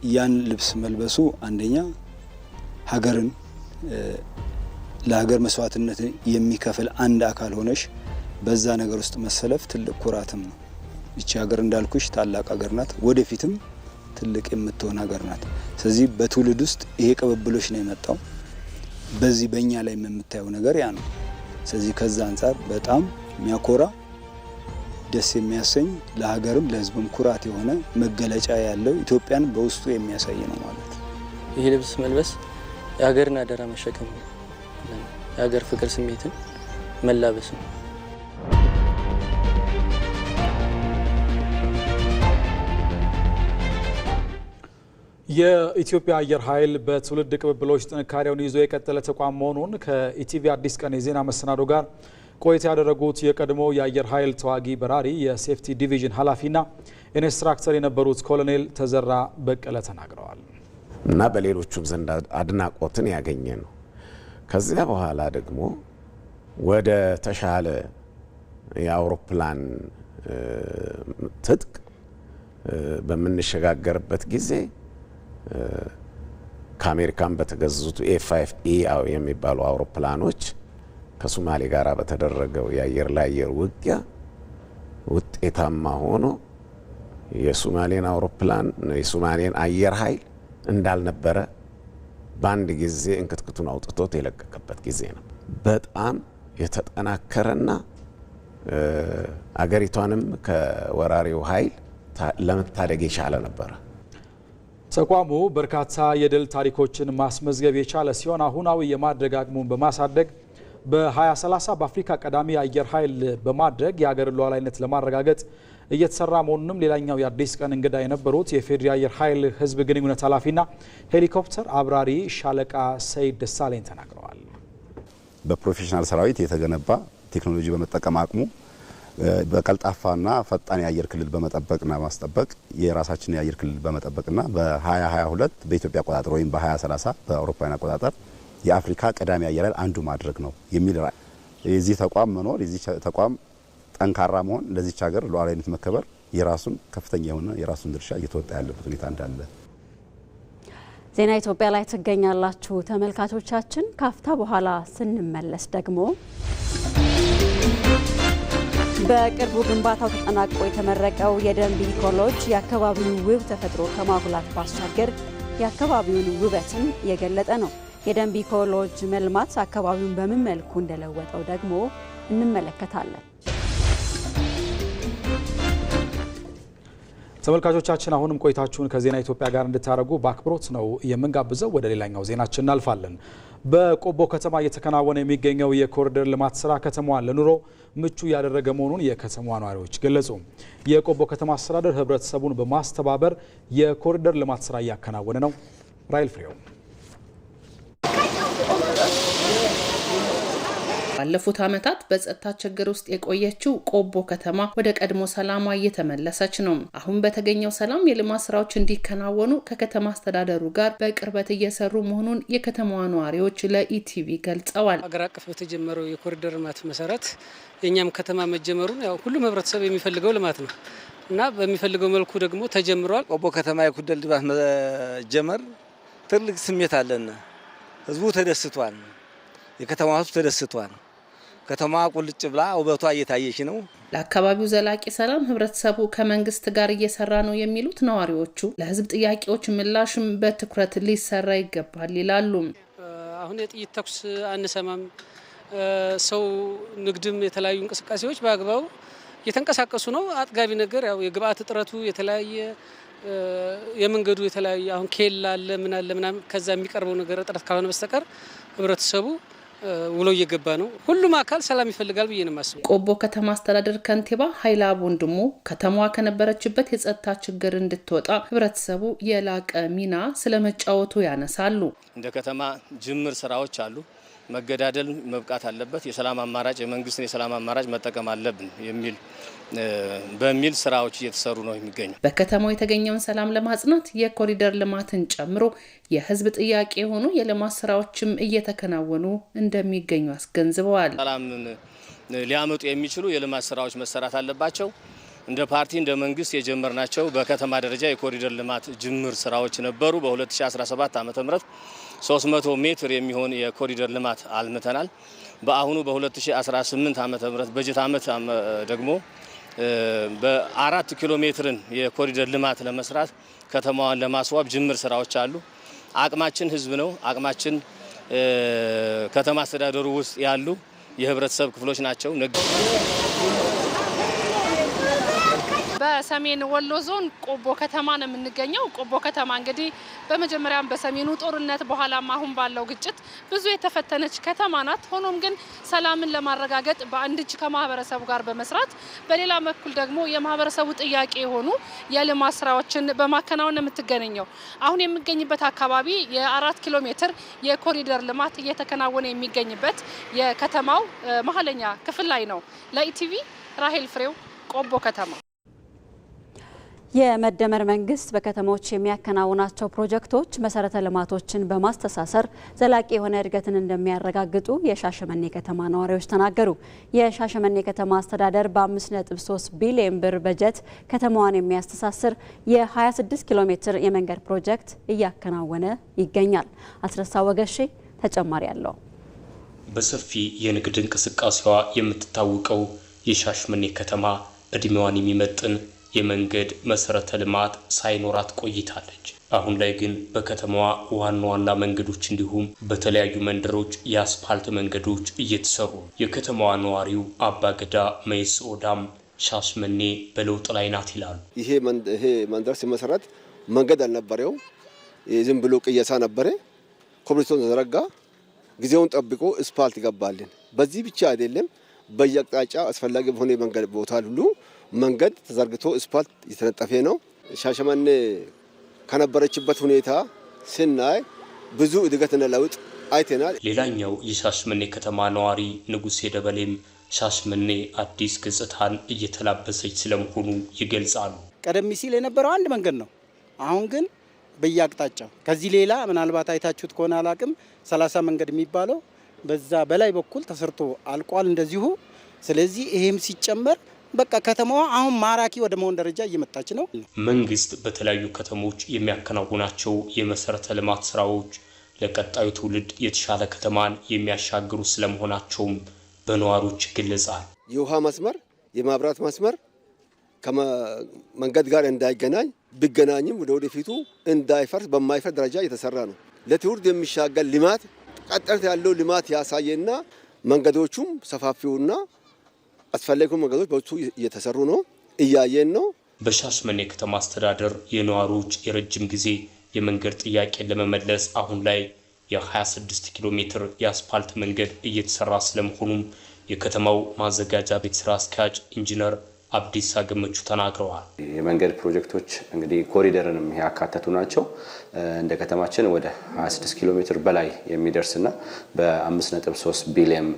ያን ልብስ መልበሱ አንደኛ ሀገርን ለሀገር መስዋዕትነት የሚከፍል አንድ አካል ሆነሽ በዛ ነገር ውስጥ መሰለፍ ትልቅ ኩራትም ነው። እቺ ሀገር እንዳልኩሽ ታላቅ ሀገር ናት። ወደፊትም ትልቅ የምትሆን ሀገር ናት። ስለዚህ በትውልድ ውስጥ ይሄ ቅብብሎሽ ነው የመጣው። በዚህ በእኛ ላይ የምታየው ነገር ያ ነው። ስለዚህ ከዛ አንጻር በጣም የሚያኮራ ደስ የሚያሰኝ ለሀገርም ለሕዝብም ኩራት የሆነ መገለጫ ያለው ኢትዮጵያን በውስጡ የሚያሳይ ነው ማለት ነው። ይሄ ልብስ መልበስ የሀገርን አደራ መሸከም ነው። የሀገር ፍቅር ስሜትን መላበስ ነው። የኢትዮጵያ አየር ኃይል በትውልድ ቅብብሎች ጥንካሬውን ይዞ የቀጠለ ተቋም መሆኑን ከኢቲቪ አዲስ ቀን የዜና መሰናዶ ጋር ቆይታ ያደረጉት የቀድሞ የአየር ኃይል ተዋጊ በራሪ የሴፍቲ ዲቪዥን ኃላፊና ኢንስትራክተር የነበሩት ኮሎኔል ተዘራ በቀለ ተናግረዋል። እና በሌሎቹም ዘንድ አድናቆትን ያገኘ ነው። ከዚያ በኋላ ደግሞ ወደ ተሻለ የአውሮፕላን ትጥቅ በምንሸጋገርበት ጊዜ ከአሜሪካን በተገዙት ኤፍ5ኢ የሚባሉ አውሮፕላኖች ከሶማሌ ጋር በተደረገው የአየር ለአየር ውጊያ ውጤታማ ሆኖ የሶማሌን አውሮፕላን የሶማሌን አየር ኃይል እንዳልነበረ በአንድ ጊዜ እንክትክቱን አውጥቶት የለቀቀበት ጊዜ ነው። በጣም የተጠናከረና አገሪቷንም ከወራሪው ኃይል ለመታደግ የቻለ ነበረ። ተቋሙ በርካታ የድል ታሪኮችን ማስመዝገብ የቻለ ሲሆን አሁናዊ የማድረግ አቅሙን በማሳደግ በ2030 በአፍሪካ ቀዳሚ አየር ኃይል በማድረግ የሀገር ሉዓላዊነት ለማረጋገጥ እየተሰራ መሆኑንም ሌላኛው የአዲስ ቀን እንግዳ የነበሩት የፌዴሪ አየር ኃይል ሕዝብ ግንኙነት ኃላፊና ሄሊኮፕተር አብራሪ ሻለቃ ሰይድ ደሳለኝ ተናግረዋል። በፕሮፌሽናል ሰራዊት የተገነባ ቴክኖሎጂ በመጠቀም አቅሙ በቀልጣፋና ፈጣን የአየር ክልል በመጠበቅና ማስጠበቅ የራሳችን የአየር ክልል በመጠበቅና በ2022 በኢትዮጵያ አቆጣጠር ወይም በ2030 በአውሮፓውያን አቆጣጠር የአፍሪካ ቀዳሚ አየር ኃይል አንዱ ማድረግ ነው የሚል የዚህ ተቋም መኖር የዚህ ተቋም ጠንካራ መሆን ለዚች ሀገር ሉዓላዊነት መከበር የራሱን ከፍተኛ የሆነ የራሱን ድርሻ እየተወጣ ያለበት ሁኔታ እንዳለ። ዜና ኢትዮጵያ ላይ ትገኛላችሁ ተመልካቾቻችን። ካፍታ በኋላ ስንመለስ ደግሞ በቅርቡ ግንባታው ተጠናቆ የተመረቀው የደንቢ ኮሌጅ የአካባቢውን ውብ ተፈጥሮ ከማጉላት ባሻገር የአካባቢውን ውበትን የገለጠ ነው። የደንቢ ኮሌጅ መልማት አካባቢውን በምን መልኩ እንደለወጠው ደግሞ እንመለከታለን። ተመልካቾቻችን አሁንም ቆይታችሁን ከዜና ኢትዮጵያ ጋር እንድታደርጉ በአክብሮት ነው የምንጋብዘው። ወደ ሌላኛው ዜናችን እናልፋለን። በቆቦ ከተማ እየተከናወነ የሚገኘው የኮሪደር ልማት ስራ ከተማዋን ለኑሮ ምቹ ያደረገ መሆኑን የከተማዋ ነዋሪዎች ገለጹ። የቆቦ ከተማ አስተዳደር ህብረተሰቡን በማስተባበር የኮሪደር ልማት ስራ እያከናወነ ነው። ራይል ፍሬው ባለፉት ዓመታት በጸጥታ ችግር ውስጥ የቆየችው ቆቦ ከተማ ወደ ቀድሞ ሰላሟ እየተመለሰች ነው። አሁን በተገኘው ሰላም የልማት ስራዎች እንዲከናወኑ ከከተማ አስተዳደሩ ጋር በቅርበት እየሰሩ መሆኑን የከተማዋ ነዋሪዎች ለኢቲቪ ገልጸዋል። አገር አቀፍ በተጀመረው የኮሪደር ልማት መሰረት የኛም ከተማ መጀመሩን ያው ሁሉም ህብረተሰብ የሚፈልገው ልማት ነው እና በሚፈልገው መልኩ ደግሞ ተጀምሯል። ቆቦ ከተማ የኮሪደር ልማት መጀመር ትልቅ ስሜት አለን። ህዝቡ ተደስቷል። የከተማው ህዝብ ተደስቷል። ከተማዋ ቁልጭ ብላ ውበቷ እየታየች ነው። ለአካባቢው ዘላቂ ሰላም ህብረተሰቡ ከመንግስት ጋር እየሰራ ነው የሚሉት ነዋሪዎቹ ለህዝብ ጥያቄዎች ምላሽም በትኩረት ሊሰራ ይገባል ይላሉ። አሁን የጥይት ተኩስ አንሰማም። ሰው ንግድም የተለያዩ እንቅስቃሴዎች በአግባቡ እየተንቀሳቀሱ ነው። አጥጋቢ ነገር ያው የግብአት እጥረቱ የተለያየ የመንገዱ የተለያየ አሁን ኬላ አለ ምን አለ ምናምን ከዛ የሚቀርበው ነገር እጥረት ካልሆነ በስተቀር ህብረተሰቡ ውሎ እየገባ ነው። ሁሉም አካል ሰላም ይፈልጋል ብዬ ነው የማስበው። ቆቦ ከተማ አስተዳደር ከንቲባ ኃይለአብ ወንድሙ ከተማዋ ከነበረችበት የጸጥታ ችግር እንድትወጣ ህብረተሰቡ የላቀ ሚና ስለመጫወቱ ያነሳሉ። እንደ ከተማ ጅምር ስራዎች አሉ። መገዳደል መብቃት አለበት። የሰላም አማራጭ የመንግስትን የሰላም አማራጭ መጠቀም አለብን በሚል ስራዎች እየተሰሩ ነው የሚገኙ። በከተማው የተገኘውን ሰላም ለማጽናት የኮሪደር ልማትን ጨምሮ የህዝብ ጥያቄ የሆኑ የልማት ስራዎችም እየተከናወኑ እንደሚገኙ አስገንዝበዋል። ሰላምን ሊያመጡ የሚችሉ የልማት ስራዎች መሰራት አለባቸው። እንደ ፓርቲ እንደ መንግስት የጀመርናቸው በከተማ ደረጃ የኮሪደር ልማት ጅምር ስራዎች ነበሩ። በ2017 ዓ.ም 300 ሜትር የሚሆን የኮሪደር ልማት አልምተናል። በአሁኑ በ2018 ዓ.ም በጀት ዓመት ደግሞ በ4 ኪሎ ሜትርን የኮሪደር ልማት ለመስራት ከተማዋን ለማስዋብ ጅምር ስራዎች አሉ። አቅማችን ህዝብ ነው። አቅማችን ከተማ አስተዳደሩ ውስጥ ያሉ የህብረተሰብ ክፍሎች ናቸው። በሰሜን ወሎ ዞን ቆቦ ከተማ ነው የምንገኘው። ቆቦ ከተማ እንግዲህ በመጀመሪያም በሰሜኑ ጦርነት በኋላም አሁን ባለው ግጭት ብዙ የተፈተነች ከተማ ናት። ሆኖም ግን ሰላምን ለማረጋገጥ በአንድ እጅ ከማህበረሰቡ ጋር በመስራት በሌላ በኩል ደግሞ የማህበረሰቡ ጥያቄ የሆኑ የልማት ስራዎችን በማከናወን ነው የምትገኘው። አሁን የምገኝበት አካባቢ የ4 ኪሎ ሜትር የኮሪደር ልማት እየተከናወነ የሚገኝበት የከተማው መሀለኛ ክፍል ላይ ነው። ለኢቲቪ ራሄል ፍሬው ቆቦ ከተማ። የመደመር መንግስት በከተሞች የሚያከናውናቸው ፕሮጀክቶች መሰረተ ልማቶችን በማስተሳሰር ዘላቂ የሆነ እድገትን እንደሚያረጋግጡ የሻሸመኔ ከተማ ነዋሪዎች ተናገሩ። የሻሸመኔ ከተማ አስተዳደር በ5.3 ቢሊዮን ብር በጀት ከተማዋን የሚያስተሳስር የ26 ኪሎ ሜትር የመንገድ ፕሮጀክት እያከናወነ ይገኛል። አስረሳ ወገሼ ተጨማሪ አለው። በሰፊ የንግድ እንቅስቃሴዋ የምትታወቀው የሻሸመኔ ከተማ እድሜዋን የሚመጥን የመንገድ መሰረተ ልማት ሳይኖራት ቆይታለች። አሁን ላይ ግን በከተማዋ ዋና ዋና መንገዶች እንዲሁም በተለያዩ መንደሮች የአስፓልት መንገዶች እየተሰሩ የከተማዋ ነዋሪው አባገዳ መይስ ኦዳም ሻሸመኔ በለውጥ ላይ ናት ይላሉ። ይሄ መንደር ሲመሰረት መንገድ አልነበረው፣ ዝም ብሎ ቅየሳ ነበረ። ኮብልስቶን ተዘረጋ፣ ጊዜውን ጠብቆ አስፓልት ይገባልን። በዚህ ብቻ አይደለም፣ በየአቅጣጫ አስፈላጊ በሆነ መንገድ ቦታ ሁሉ መንገድ ተዘርግቶ አስፓልት እየተነጠፈ ነው። ሻሸመኔ ከነበረችበት ሁኔታ ስናይ ብዙ እድገትና ለውጥ አይተናል። ሌላኛው የሻሸመኔ ከተማ ነዋሪ ንጉሴ ደበሌም ሻሸመኔ አዲስ ገጽታን እየተላበሰች ስለመሆኑ ይገልጻሉ። ቀደም ሲል የነበረው አንድ መንገድ ነው። አሁን ግን በየአቅጣጫው ከዚህ ሌላ ምናልባት አይታችሁት ከሆነ አላቅም 30 መንገድ የሚባለው በዛ በላይ በኩል ተሰርቶ አልቋል እንደዚሁ። ስለዚህ ይሄም ሲጨመር በቃ ከተማዋ አሁን ማራኪ ወደ መሆን ደረጃ እየመጣች ነው። መንግስት በተለያዩ ከተሞች የሚያከናውናቸው የመሰረተ ልማት ስራዎች ለቀጣዩ ትውልድ የተሻለ ከተማን የሚያሻግሩ ስለመሆናቸውም በነዋሪዎች ይገለጻል። የውሃ መስመር፣ የማብራት መስመር ከመንገድ ጋር እንዳይገናኝ ቢገናኝም ወደፊቱ እንዳይፈርስ በማይፈርስ ደረጃ የተሰራ ነው። ለትውልድ የሚሻገር ልማት ቀጣይነት ያለው ልማት ያሳየና መንገዶቹም ሰፋፊውና አስፈላጊው መንገዶች በሱ እየተሰሩ ነው፣ እያየን ነው። በሻሸመኔ ከተማ አስተዳደር የነዋሪዎች የረጅም ጊዜ የመንገድ ጥያቄን ለመመለስ አሁን ላይ የ26 ኪሎ ሜትር የአስፓልት መንገድ እየተሰራ ስለመሆኑም የከተማው ማዘጋጃ ቤት ስራ አስኪያጅ ኢንጂነር አብዲሳ ገመቹ ተናግረዋል። የመንገድ ፕሮጀክቶች እንግዲህ ኮሪደርንም ያካተቱ ናቸው። እንደ ከተማችን ወደ 26 ኪሎ ሜትር በላይ የሚደርስና በ5.3 ቢሊዮን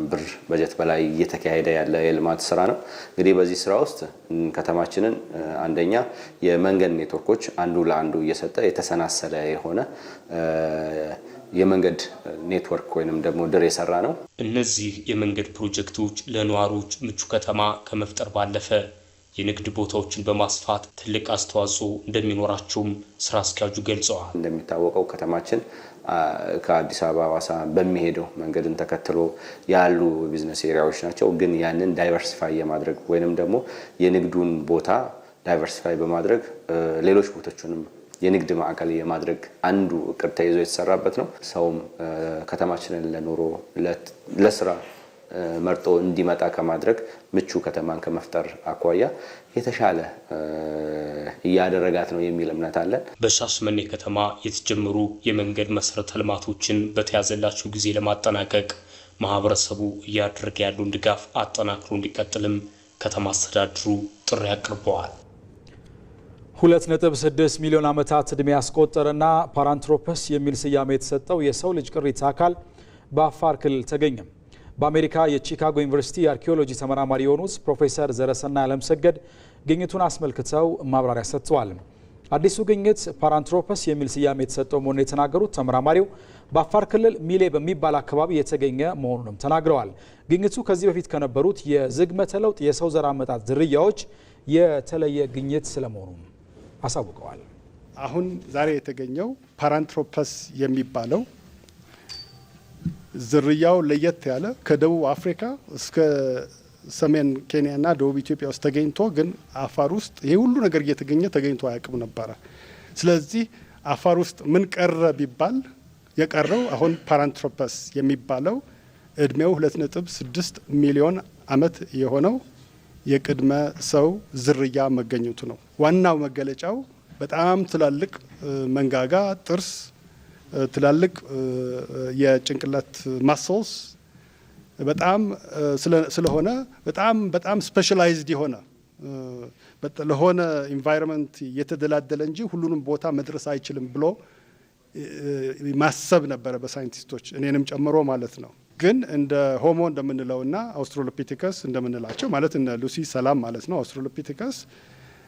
ብር በጀት በላይ እየተካሄደ ያለ የልማት ስራ ነው። እንግዲህ በዚህ ስራ ውስጥ ከተማችንን አንደኛ የመንገድ ኔትወርኮች አንዱ ለአንዱ እየሰጠ የተሰናሰለ የሆነ የመንገድ ኔትወርክ ወይንም ደግሞ ድር የሰራ ነው። እነዚህ የመንገድ ፕሮጀክቶች ለነዋሪዎች ምቹ ከተማ ከመፍጠር ባለፈ የንግድ ቦታዎችን በማስፋት ትልቅ አስተዋጽኦ እንደሚኖራቸውም ስራ አስኪያጁ ገልጸዋል። እንደሚታወቀው ከተማችን ከአዲስ አበባ ሐዋሳ በሚሄደው መንገድን ተከትሎ ያሉ ቢዝነስ ኤሪያዎች ናቸው። ግን ያንን ዳይቨርሲፋይ የማድረግ ወይንም ደግሞ የንግዱን ቦታ ዳይቨርሲፋይ በማድረግ ሌሎች ቦታዎችንም የንግድ ማዕከል የማድረግ አንዱ እቅድ ተይዞ የተሰራበት ነው። ሰውም ከተማችንን ለኑሮ ለስራ መርጦ እንዲመጣ ከማድረግ ምቹ ከተማን ከመፍጠር አኳያ የተሻለ እያደረጋት ነው የሚል እምነት አለን። በሻሸመኔ ከተማ የተጀመሩ የመንገድ መሰረተ ልማቶችን በተያዘላቸው ጊዜ ለማጠናቀቅ ማህበረሰቡ እያደረገ ያለውን ድጋፍ አጠናክሮ እንዲቀጥልም ከተማ አስተዳደሩ ጥሪ አቅርበዋል። 2.6 ሚሊዮን ዓመታት ዕድሜ ያስቆጠረና ፓራንትሮፐስ የሚል ስያሜ የተሰጠው የሰው ልጅ ቅሪተ አካል በአፋር ክልል ተገኘ። በአሜሪካ የቺካጎ ዩኒቨርሲቲ የአርኪኦሎጂ ተመራማሪ የሆኑት ፕሮፌሰር ዘረሰናይ አለምሰገድ ግኝቱን አስመልክተው ማብራሪያ ሰጥተዋል። አዲሱ ግኝት ፓራንትሮፐስ የሚል ስያሜ የተሰጠው መሆኑን የተናገሩት ተመራማሪው በአፋር ክልል ሚሌ በሚባል አካባቢ የተገኘ መሆኑንም ተናግረዋል። ግኝቱ ከዚህ በፊት ከነበሩት የዝግመተ ለውጥ የሰው ዘር አመጣጥ ዝርያዎች የተለየ ግኝት ስለመሆኑ አሳውቀዋል። አሁን ዛሬ የተገኘው ፓራንትሮፐስ የሚባለው ዝርያው ለየት ያለ ከደቡብ አፍሪካ እስከ ሰሜን ኬንያና ደቡብ ኢትዮጵያ ውስጥ ተገኝቶ ግን አፋር ውስጥ ይሄ ሁሉ ነገር እየተገኘ ተገኝቶ አያውቅም ነበረ። ስለዚህ አፋር ውስጥ ምን ቀረ ቢባል የቀረው አሁን ፓራንትሮፐስ የሚባለው እድሜው 2.6 ሚሊዮን ዓመት የሆነው የቅድመ ሰው ዝርያ መገኘቱ ነው። ዋናው መገለጫው በጣም ትላልቅ መንጋጋ፣ ጥርስ፣ ትላልቅ የጭንቅላት ማስልስ በጣም ስለሆነ በጣም ስፔሻላይዝድ የሆነ ለሆነ ኢንቫይሮንመንት የተደላደለ እንጂ ሁሉንም ቦታ መድረስ አይችልም ብሎ ማሰብ ነበረ በሳይንቲስቶች እኔንም ጨምሮ ማለት ነው። ግን እንደ ሆሞ እንደምንለውና አውስትራሎፒቴከስ እንደምንላቸው ማለት እነ ሉሲ ሰላም ማለት ነው አውስትራሎፒቴከስ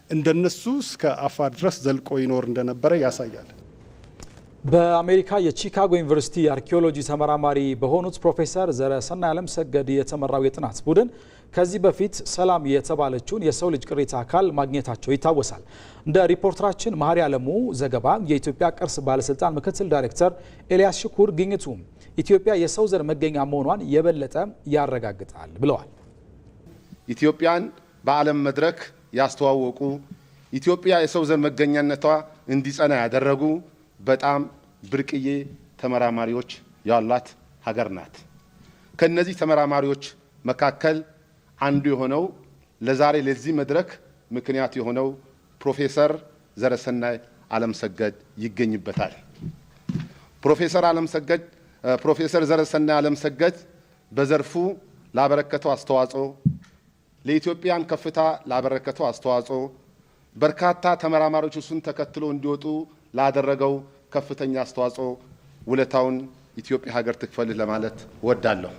እንደነሱ እስከ አፋር ድረስ ዘልቆ ይኖር እንደነበረ ያሳያል። በአሜሪካ የቺካጎ ዩኒቨርሲቲ አርኪኦሎጂ ተመራማሪ በሆኑት ፕሮፌሰር ዘረሰናይ አለምሰገድ የተመራው የጥናት ቡድን ከዚህ በፊት ሰላም የተባለችውን የሰው ልጅ ቅሪተ አካል ማግኘታቸው ይታወሳል። እንደ ሪፖርተራችን መሀሪ አለሙ ዘገባ የኢትዮጵያ ቅርስ ባለስልጣን ምክትል ዳይሬክተር ኤልያስ ሽኩር ግኝቱ ኢትዮጵያ የሰው ዘር መገኛ መሆኗን የበለጠ ያረጋግጣል ብለዋል። ኢትዮጵያን በዓለም መድረክ ያስተዋወቁ፣ ኢትዮጵያ የሰው ዘር መገኛነቷ እንዲጸና ያደረጉ በጣም ብርቅዬ ተመራማሪዎች ያሏት ሀገር ናት። ከነዚህ ተመራማሪዎች መካከል አንዱ የሆነው ለዛሬ ለዚህ መድረክ ምክንያት የሆነው ፕሮፌሰር ዘረሰናይ አለምሰገድ ይገኝበታል። ፕሮፌሰር ዘረሰናይ አለምሰገድ በዘርፉ ላበረከተው አስተዋጽኦ፣ ለኢትዮጵያን ከፍታ ላበረከተው አስተዋጽኦ፣ በርካታ ተመራማሪዎች እሱን ተከትሎ እንዲወጡ ላደረገው ከፍተኛ አስተዋጽኦ ውለታውን ኢትዮጵያ ሀገር ትክፈልህ ለማለት ወዳለሁ።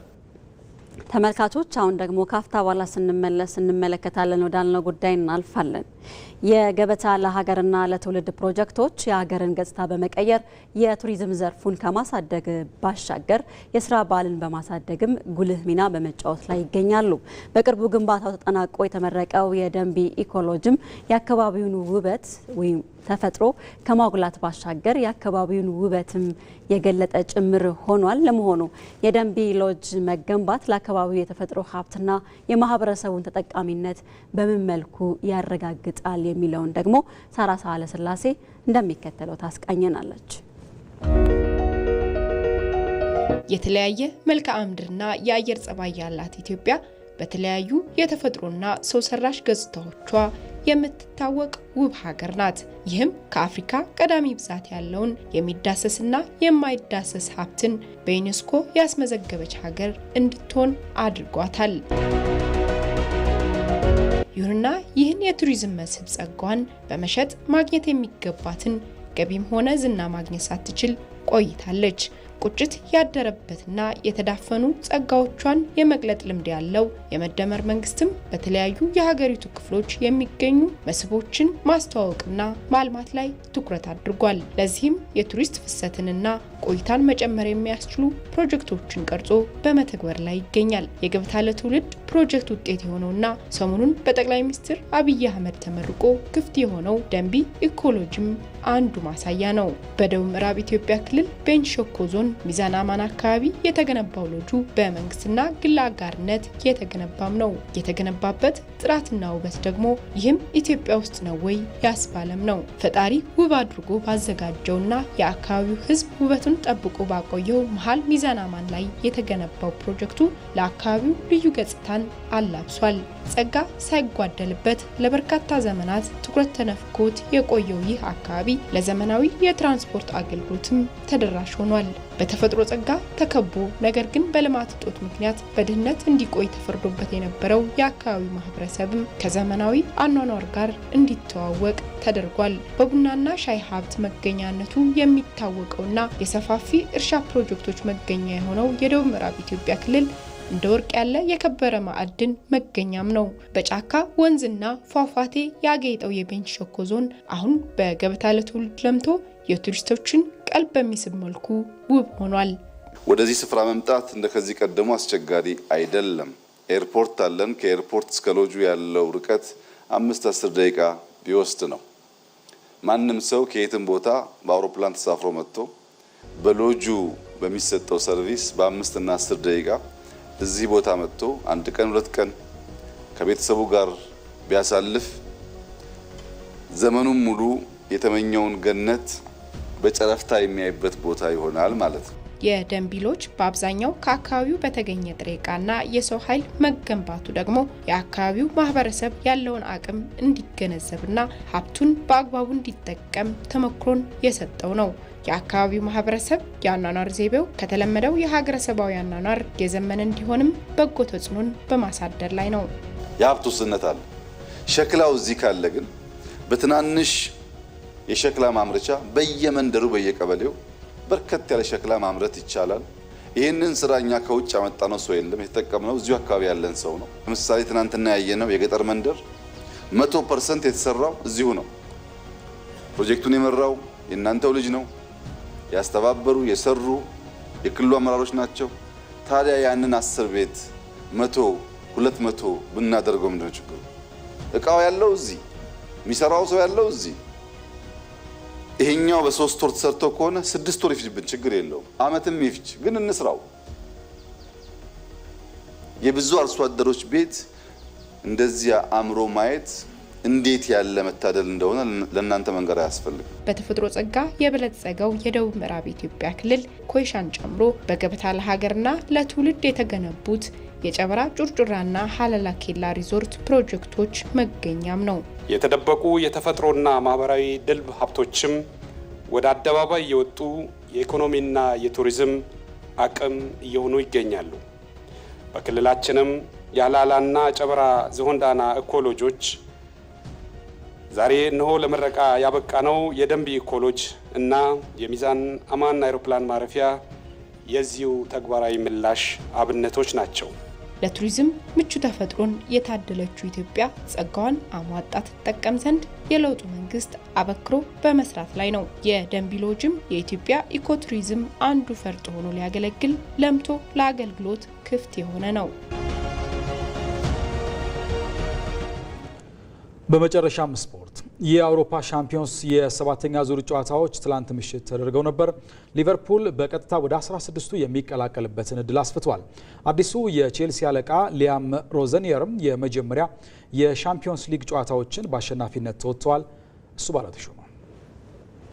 ተመልካቾች አሁን ደግሞ ካፍታ በኋላ ስንመለስ እንመለከታለን። ወዳልነው ጉዳይ እናልፋለን። የገበታ ለሀገርና ለትውልድ ፕሮጀክቶች የሀገርን ገጽታ በመቀየር የቱሪዝም ዘርፉን ከማሳደግ ባሻገር የስራ ባህልን በማሳደግም ጉልህ ሚና በመጫወት ላይ ይገኛሉ። በቅርቡ ግንባታው ተጠናቆ የተመረቀው የደንቢ ኢኮሎጂም የአካባቢውን ውበት ወይም ተፈጥሮ ከማጉላት ባሻገር የአካባቢውን ውበትም የገለጠ ጭምር ሆኗል። ለመሆኑ የደንቢ ሎጅ መገንባት ለአካባቢው የተፈጥሮ ሀብትና የማህበረሰቡን ተጠቃሚነት በምን መልኩ ያረጋግጣል የሚለውን ደግሞ ሳራ ሳህለስላሴ እንደሚከተለው ታስቃኘናለች። የተለያየ መልክዓ ምድርና የአየር ጸባይ ያላት ኢትዮጵያ በተለያዩ የተፈጥሮና ሰው ሰራሽ ገጽታዎቿ የምትታወቅ ውብ ሀገር ናት። ይህም ከአፍሪካ ቀዳሚ ብዛት ያለውን የሚዳሰስና የማይዳሰስ ሀብትን በዩኔስኮ ያስመዘገበች ሀገር እንድትሆን አድርጓታል። ይሁንና ይህን የቱሪዝም መስህብ ጸጋዋን በመሸጥ ማግኘት የሚገባትን ገቢም ሆነ ዝና ማግኘት ሳትችል ቆይታለች። ቁጭት ያደረበትና የተዳፈኑ ጸጋዎቿን የመግለጥ ልምድ ያለው የመደመር መንግስትም በተለያዩ የሀገሪቱ ክፍሎች የሚገኙ መስህቦችን ማስተዋወቅና ማልማት ላይ ትኩረት አድርጓል። ለዚህም የቱሪስት ፍሰትንና ቆይታን መጨመር የሚያስችሉ ፕሮጀክቶችን ቀርጾ በመተግበር ላይ ይገኛል። የገበታ ለትውልድ ፕሮጀክት ውጤት የሆነውና ሰሞኑን በጠቅላይ ሚኒስትር አብይ አህመድ ተመርቆ ክፍት የሆነው ደንቢ ኢኮሎጂም አንዱ ማሳያ ነው። በደቡብ ምዕራብ ኢትዮጵያ ክልል ቤንች ሸኮ ዞን ሚዛን አማን አካባቢ የተገነባው ሎጁ በመንግስትና ግል አጋርነት የተገነባም ነው። የተገነባበት ጥራትና ውበት ደግሞ ይህም ኢትዮጵያ ውስጥ ነው ወይ ያስባለም ነው። ፈጣሪ ውብ አድርጎ ባዘጋጀውና የአካባቢው ሕዝብ ውበቱን ጠብቆ ባቆየው መሀል ሚዛን አማን ላይ የተገነባው ፕሮጀክቱ ለአካባቢው ልዩ ገጽታን አላብሷል። ጸጋ ሳይጓደልበት ለበርካታ ዘመናት ትኩረት ተነፍጎት የቆየው ይህ አካባቢ ለዘመናዊ የትራንስፖርት አገልግሎትም ተደራሽ ሆኗል። በተፈጥሮ ጸጋ ተከቦ ነገር ግን በልማት እጦት ምክንያት በድህነት እንዲቆይ ተፈርዶበት የነበረው የአካባቢው ማህበረሰብም ከዘመናዊ አኗኗር ጋር እንዲተዋወቅ ተደርጓል። በቡናና ሻይ ሀብት መገኛነቱ የሚታወቀውና የሰፋፊ እርሻ ፕሮጀክቶች መገኛ የሆነው የደቡብ ምዕራብ ኢትዮጵያ ክልል እንደ ወርቅ ያለ የከበረ ማዕድን መገኛም ነው። በጫካ ወንዝና ፏፏቴ ያጌጠው የቤንች ሸኮ ዞን አሁን በገበታ ለትውልድ ለምቶ የቱሪስቶችን ቀልብ በሚስብ መልኩ ውብ ሆኗል። ወደዚህ ስፍራ መምጣት እንደ ከዚህ ቀደሙ አስቸጋሪ አይደለም። ኤርፖርት አለን። ከኤርፖርት እስከ ሎጁ ያለው ርቀት 5-10 ደቂቃ ቢወስድ ነው። ማንም ሰው ከየትም ቦታ በአውሮፕላን ተሳፍሮ መጥቶ በሎጁ በሚሰጠው ሰርቪስ በ5 እና 10 ደቂቃ እዚህ ቦታ መጥቶ 1 ቀን 2 ቀን ከቤተሰቡ ጋር ቢያሳልፍ ዘመኑን ሙሉ የተመኘውን ገነት በጨረፍታ የሚያይበት ቦታ ይሆናል ማለት ነው። የደንቢ ሎጅ በአብዛኛው ከአካባቢው በተገኘ ጥሬ ዕቃና የሰው ኃይል መገንባቱ ደግሞ የአካባቢው ማህበረሰብ ያለውን አቅም እንዲገነዘብና ሀብቱን በአግባቡ እንዲጠቀም ተሞክሮን የሰጠው ነው። የአካባቢው ማህበረሰብ የአኗኗር ዘይቤው ከተለመደው የሀገረሰባዊ አኗኗር የዘመነ እንዲሆንም በጎ ተጽዕኖን በማሳደር ላይ ነው። የሀብት ውስንነት አለ። ሸክላው እዚህ ካለ ግን በትናንሽ የሸክላ ማምረቻ በየመንደሩ በየቀበሌው በርከት ያለ ሸክላ ማምረት ይቻላል። ይህንን ስራ እኛ ከውጭ ያመጣነው ሰው የለም። የተጠቀምነው እዚሁ አካባቢ ያለን ሰው ነው። ለምሳሌ ትናንትና ያየነው የገጠር መንደር 100% የተሰራው እዚሁ ነው። ፕሮጀክቱን የመራው የእናንተው ልጅ ነው። ያስተባበሩ የሰሩ የክልሉ አመራሮች ናቸው። ታዲያ ያንን 10 ቤት 100 200 ብናደርገው ምንድነው ችግሩ? እቃው ያለው እዚህ፣ የሚሰራው ሰው ያለው እዚህ። ይሄኛው በ3 ወር ተሰርቶ ከሆነ 6 ወር ይፍጅብን፣ ችግር የለውም። አመትም ይፍጅ፣ ግን እንስራው። የብዙ አርሶ አደሮች ቤት እንደዚያ አምሮ ማየት እንዴት ያለ መታደል እንደሆነ ለእናንተ መንገር አያስፈልግም። በተፈጥሮ ጸጋ የበለጸገው የደቡብ ምዕራብ ኢትዮጵያ ክልል ኮይሻን ጨምሮ በገበታ ለሀገርና ለትውልድ የተገነቡት የጨበራ ጩርጩራና ሀለላ ኬላ ሪዞርት ፕሮጀክቶች መገኛም ነው። የተደበቁ የተፈጥሮና ማህበራዊ ድልብ ሀብቶችም ወደ አደባባይ የወጡ የኢኮኖሚና የቱሪዝም አቅም እየሆኑ ይገኛሉ። በክልላችንም የሀላላና ጨበራ ዝሆንዳና ኢኮሎጂዎች ዛሬ እነሆ ለምረቃ ያበቃነው የደንቢ ኢኮሎጂ እና የሚዛን አማን አውሮፕላን ማረፊያ የዚሁ ተግባራዊ ምላሽ አብነቶች ናቸው። ለቱሪዝም ምቹ ተፈጥሮን የታደለችው ኢትዮጵያ ጸጋዋን አሟጣ ትጠቀም ዘንድ የለውጡ መንግስት አበክሮ በመስራት ላይ ነው። የደንቢ ሎጅም የኢትዮጵያ ኢኮቱሪዝም አንዱ ፈርጥ ሆኖ ሊያገለግል ለምቶ ለአገልግሎት ክፍት የሆነ ነው። በመጨረሻም ስፖርት። የአውሮፓ ሻምፒዮንስ የ7ኛ ዙር ጨዋታዎች ትላንት ምሽት ተደርገው ነበር። ሊቨርፑል በቀጥታ ወደ 16ቱ የሚቀላቀልበትን እድል አስፍቷል። አዲሱ የቼልሲ አለቃ ሊያም ሮዘኒየርም የመጀመሪያ የሻምፒዮንስ ሊግ ጨዋታዎችን በአሸናፊነት ተወጥተዋል። እሱ ባለተሾመ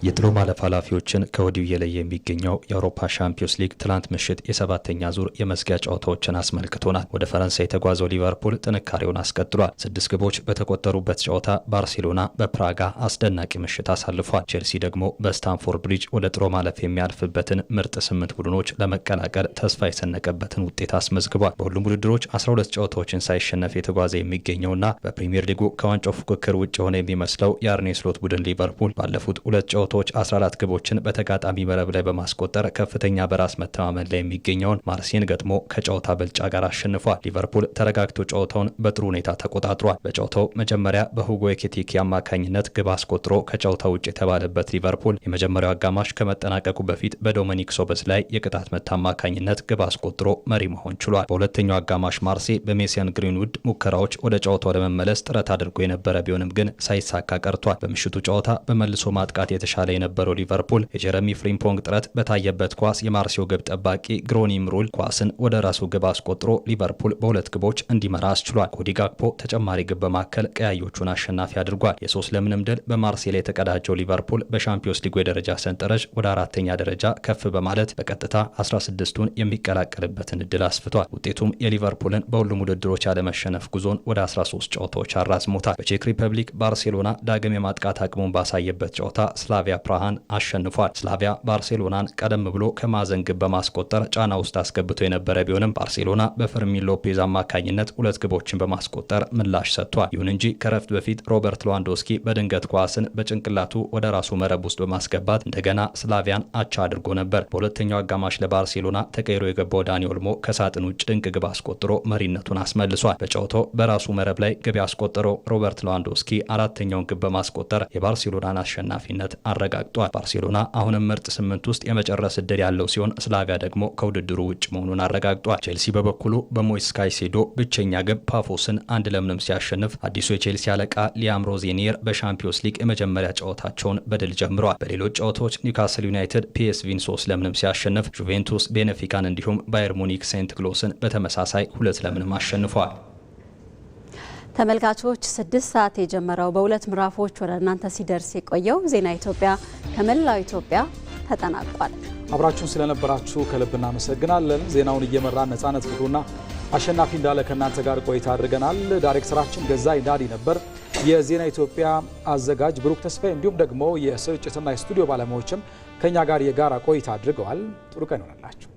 የጥሎ ማለፍ ኃላፊዎችን ከወዲሁ እየለየ የሚገኘው የአውሮፓ ሻምፒዮንስ ሊግ ትላንት ምሽት የ7ኛ ዙር የመዝጊያ ጨዋታዎችን አስመልክቶናል። ወደ ፈረንሳይ የተጓዘው ሊቨርፑል ጥንካሬውን አስቀጥሏል። 6 ግቦች በተቆጠሩበት ጨዋታ ባርሴሎና በፕራጋ አስደናቂ ምሽት አሳልፏል። ቼልሲ ደግሞ በስታንፎርድ ብሪጅ ወደ ጥሎ ማለፍ የሚያልፍበትን ምርጥ 8 ቡድኖች ለመቀላቀል ተስፋ የሰነቀበትን ውጤት አስመዝግቧል። በሁሉም ውድድሮች 12 ጨዋታዎችን ሳይሸነፍ የተጓዘ የሚገኘውና በፕሪሚየር ሊጉ ከዋንጫው ፉክክር ውጭ የሆነ የሚመስለው የአርኔ ስሎት ቡድን ሊቨርፑል ባለፉት 2 ጨዋታዎች ጨዋታዎች 14 ግቦችን በተጋጣሚ መረብ ላይ በማስቆጠር ከፍተኛ በራስ መተማመን ላይ የሚገኘውን ማርሴይን ገጥሞ ከጨዋታ ብልጫ ጋር አሸንፏል። ሊቨርፑል ተረጋግቶ ጨዋታውን በጥሩ ሁኔታ ተቆጣጥሯል። በጨዋታው መጀመሪያ በሁጎ ኤኪቲኬ አማካኝነት ግብ አስቆጥሮ ከጨዋታው ውጭ የተባለበት ሊቨርፑል የመጀመሪያው አጋማሽ ከመጠናቀቁ በፊት በዶሚኒክ ሶበስ ላይ የቅጣት ምት አማካኝነት ግብ አስቆጥሮ መሪ መሆን ችሏል። በሁለተኛው አጋማሽ ማርሴይ በሜሲያን ግሪንውድ ሙከራዎች ወደ ጨዋታው ለመመለስ ጥረት አድርጎ የነበረ ቢሆንም ግን ሳይሳካ ቀርቷል። በምሽቱ ጨዋታ በመልሶ ማጥቃት የተሻለ የነበረው ሊቨርፑል የጀረሚ ፍሪምፖንግ ጥረት በታየበት ኳስ የማርሴው ግብ ጠባቂ ግሮኒም ሩል ኳስን ወደ ራሱ ግብ አስቆጥሮ ሊቨርፑል በሁለት ግቦች እንዲመራ አስችሏል። ኮዲ ጋክፖ ተጨማሪ ግብ በማከል ቀያዮቹን አሸናፊ አድርጓል። የ3-0 ድል በማርሴይ ላይ የተቀዳጀው ሊቨርፑል በሻምፒዮንስ ሊግ የደረጃ ሰንጠረዥ ወደ አራተኛ ደረጃ ከፍ በማለት በቀጥታ 16ቱን የሚቀላቀልበትን እድል አስፍቷል። ውጤቱም የሊቨርፑልን በሁሉም ውድድሮች ያለመሸነፍ ጉዞን ወደ 13 ጨዋታዎች አራዝሞታል። በቼክ ሪፐብሊክ ባርሴሎና ዳግም የማጥቃት አቅሙን ባሳየበት ጨዋታ ስላቪያ ፕራሃን አሸንፏል። ስላቪያ ባርሴሎናን ቀደም ብሎ ከማዕዘን ግብ በማስቆጠር ጫና ውስጥ አስገብቶ የነበረ ቢሆንም ባርሴሎና በፈርሚን ሎፔዝ አማካኝነት 2 ግቦችን በማስቆጠር ምላሽ ሰጥቷል። ይሁን እንጂ ከረፍት በፊት ሮበርት ሌዋንዶስኪ በድንገት ኳስን በጭንቅላቱ ወደ ራሱ መረብ ውስጥ በማስገባት እንደገና ስላቪያን አቻ አድርጎ ነበር። በሁለተኛው አጋማሽ ለባርሴሎና ተቀይሮ የገባው ዳኒ ኦልሞ ከሳጥን ውጭ ድንቅ ግብ አስቆጥሮ መሪነቱን አስመልሷል። በጨዋታው በራሱ መረብ ላይ ግብ ያስቆጠረው ሮበርት ሌዋንዶስኪ አራተኛውን ግብ በማስቆጠር የባርሴሎናን አሸናፊነት አረጋግጧል። ባርሴሎና አሁንም ምርጥ 8 ውስጥ የመጨረስ እድል ያለው ሲሆን ስላቪያ ደግሞ ከውድድሩ ውጭ መሆኑን አረጋግጧል። ቼልሲ በበኩሉ በሞይስ ካይሴዶ ብቸኛ ግብ ፓፎስን 1-0 ሲያሸንፍ አዲሱ የቼልሲ አለቃ ሊያም ሮዜኒየር በሻምፒዮንስ ሊግ የመጀመሪያ ጨዋታቸውን በድል ጀምረዋል። በሌሎች ጨዋታዎች ኒውካስል ዩናይትድ ፒኤስቪን 3-0 ሲያሸንፍ ጁቬንቱስ ቤኔፊካን እንዲሁም ባየር ሙኒክ ሴንት ግሎስን በተመሳሳይ 2-0 አሸንፈዋል። ተመልካቾች 6 ሰዓት የጀመረው በሁለት ምዕራፎች ወደ እናንተ ሲደርስ የቆየው ዜና ኢትዮጵያ ከመላው ኢትዮጵያ ተጠናቋል። አብራችሁን ስለነበራችሁ ከልብ እናመሰግናለን። ዜናውን እየመራን ነጻነት ፍቅሩና አሸናፊ እንዳለ ከእናንተ ጋር ቆይታ አድርገናል። ዳይሬክተራችን ገዛይ ዳዲ ነበር። የዜና ኢትዮጵያ አዘጋጅ ብሩክ ተስፋዬ እንዲሁም ደግሞ የስርጭትና የስቱዲዮ ባለሙያዎችም ከኛ ጋር የጋራ ቆይታ አድርገዋል። ጥሩ ቀን ይሆንላችሁ።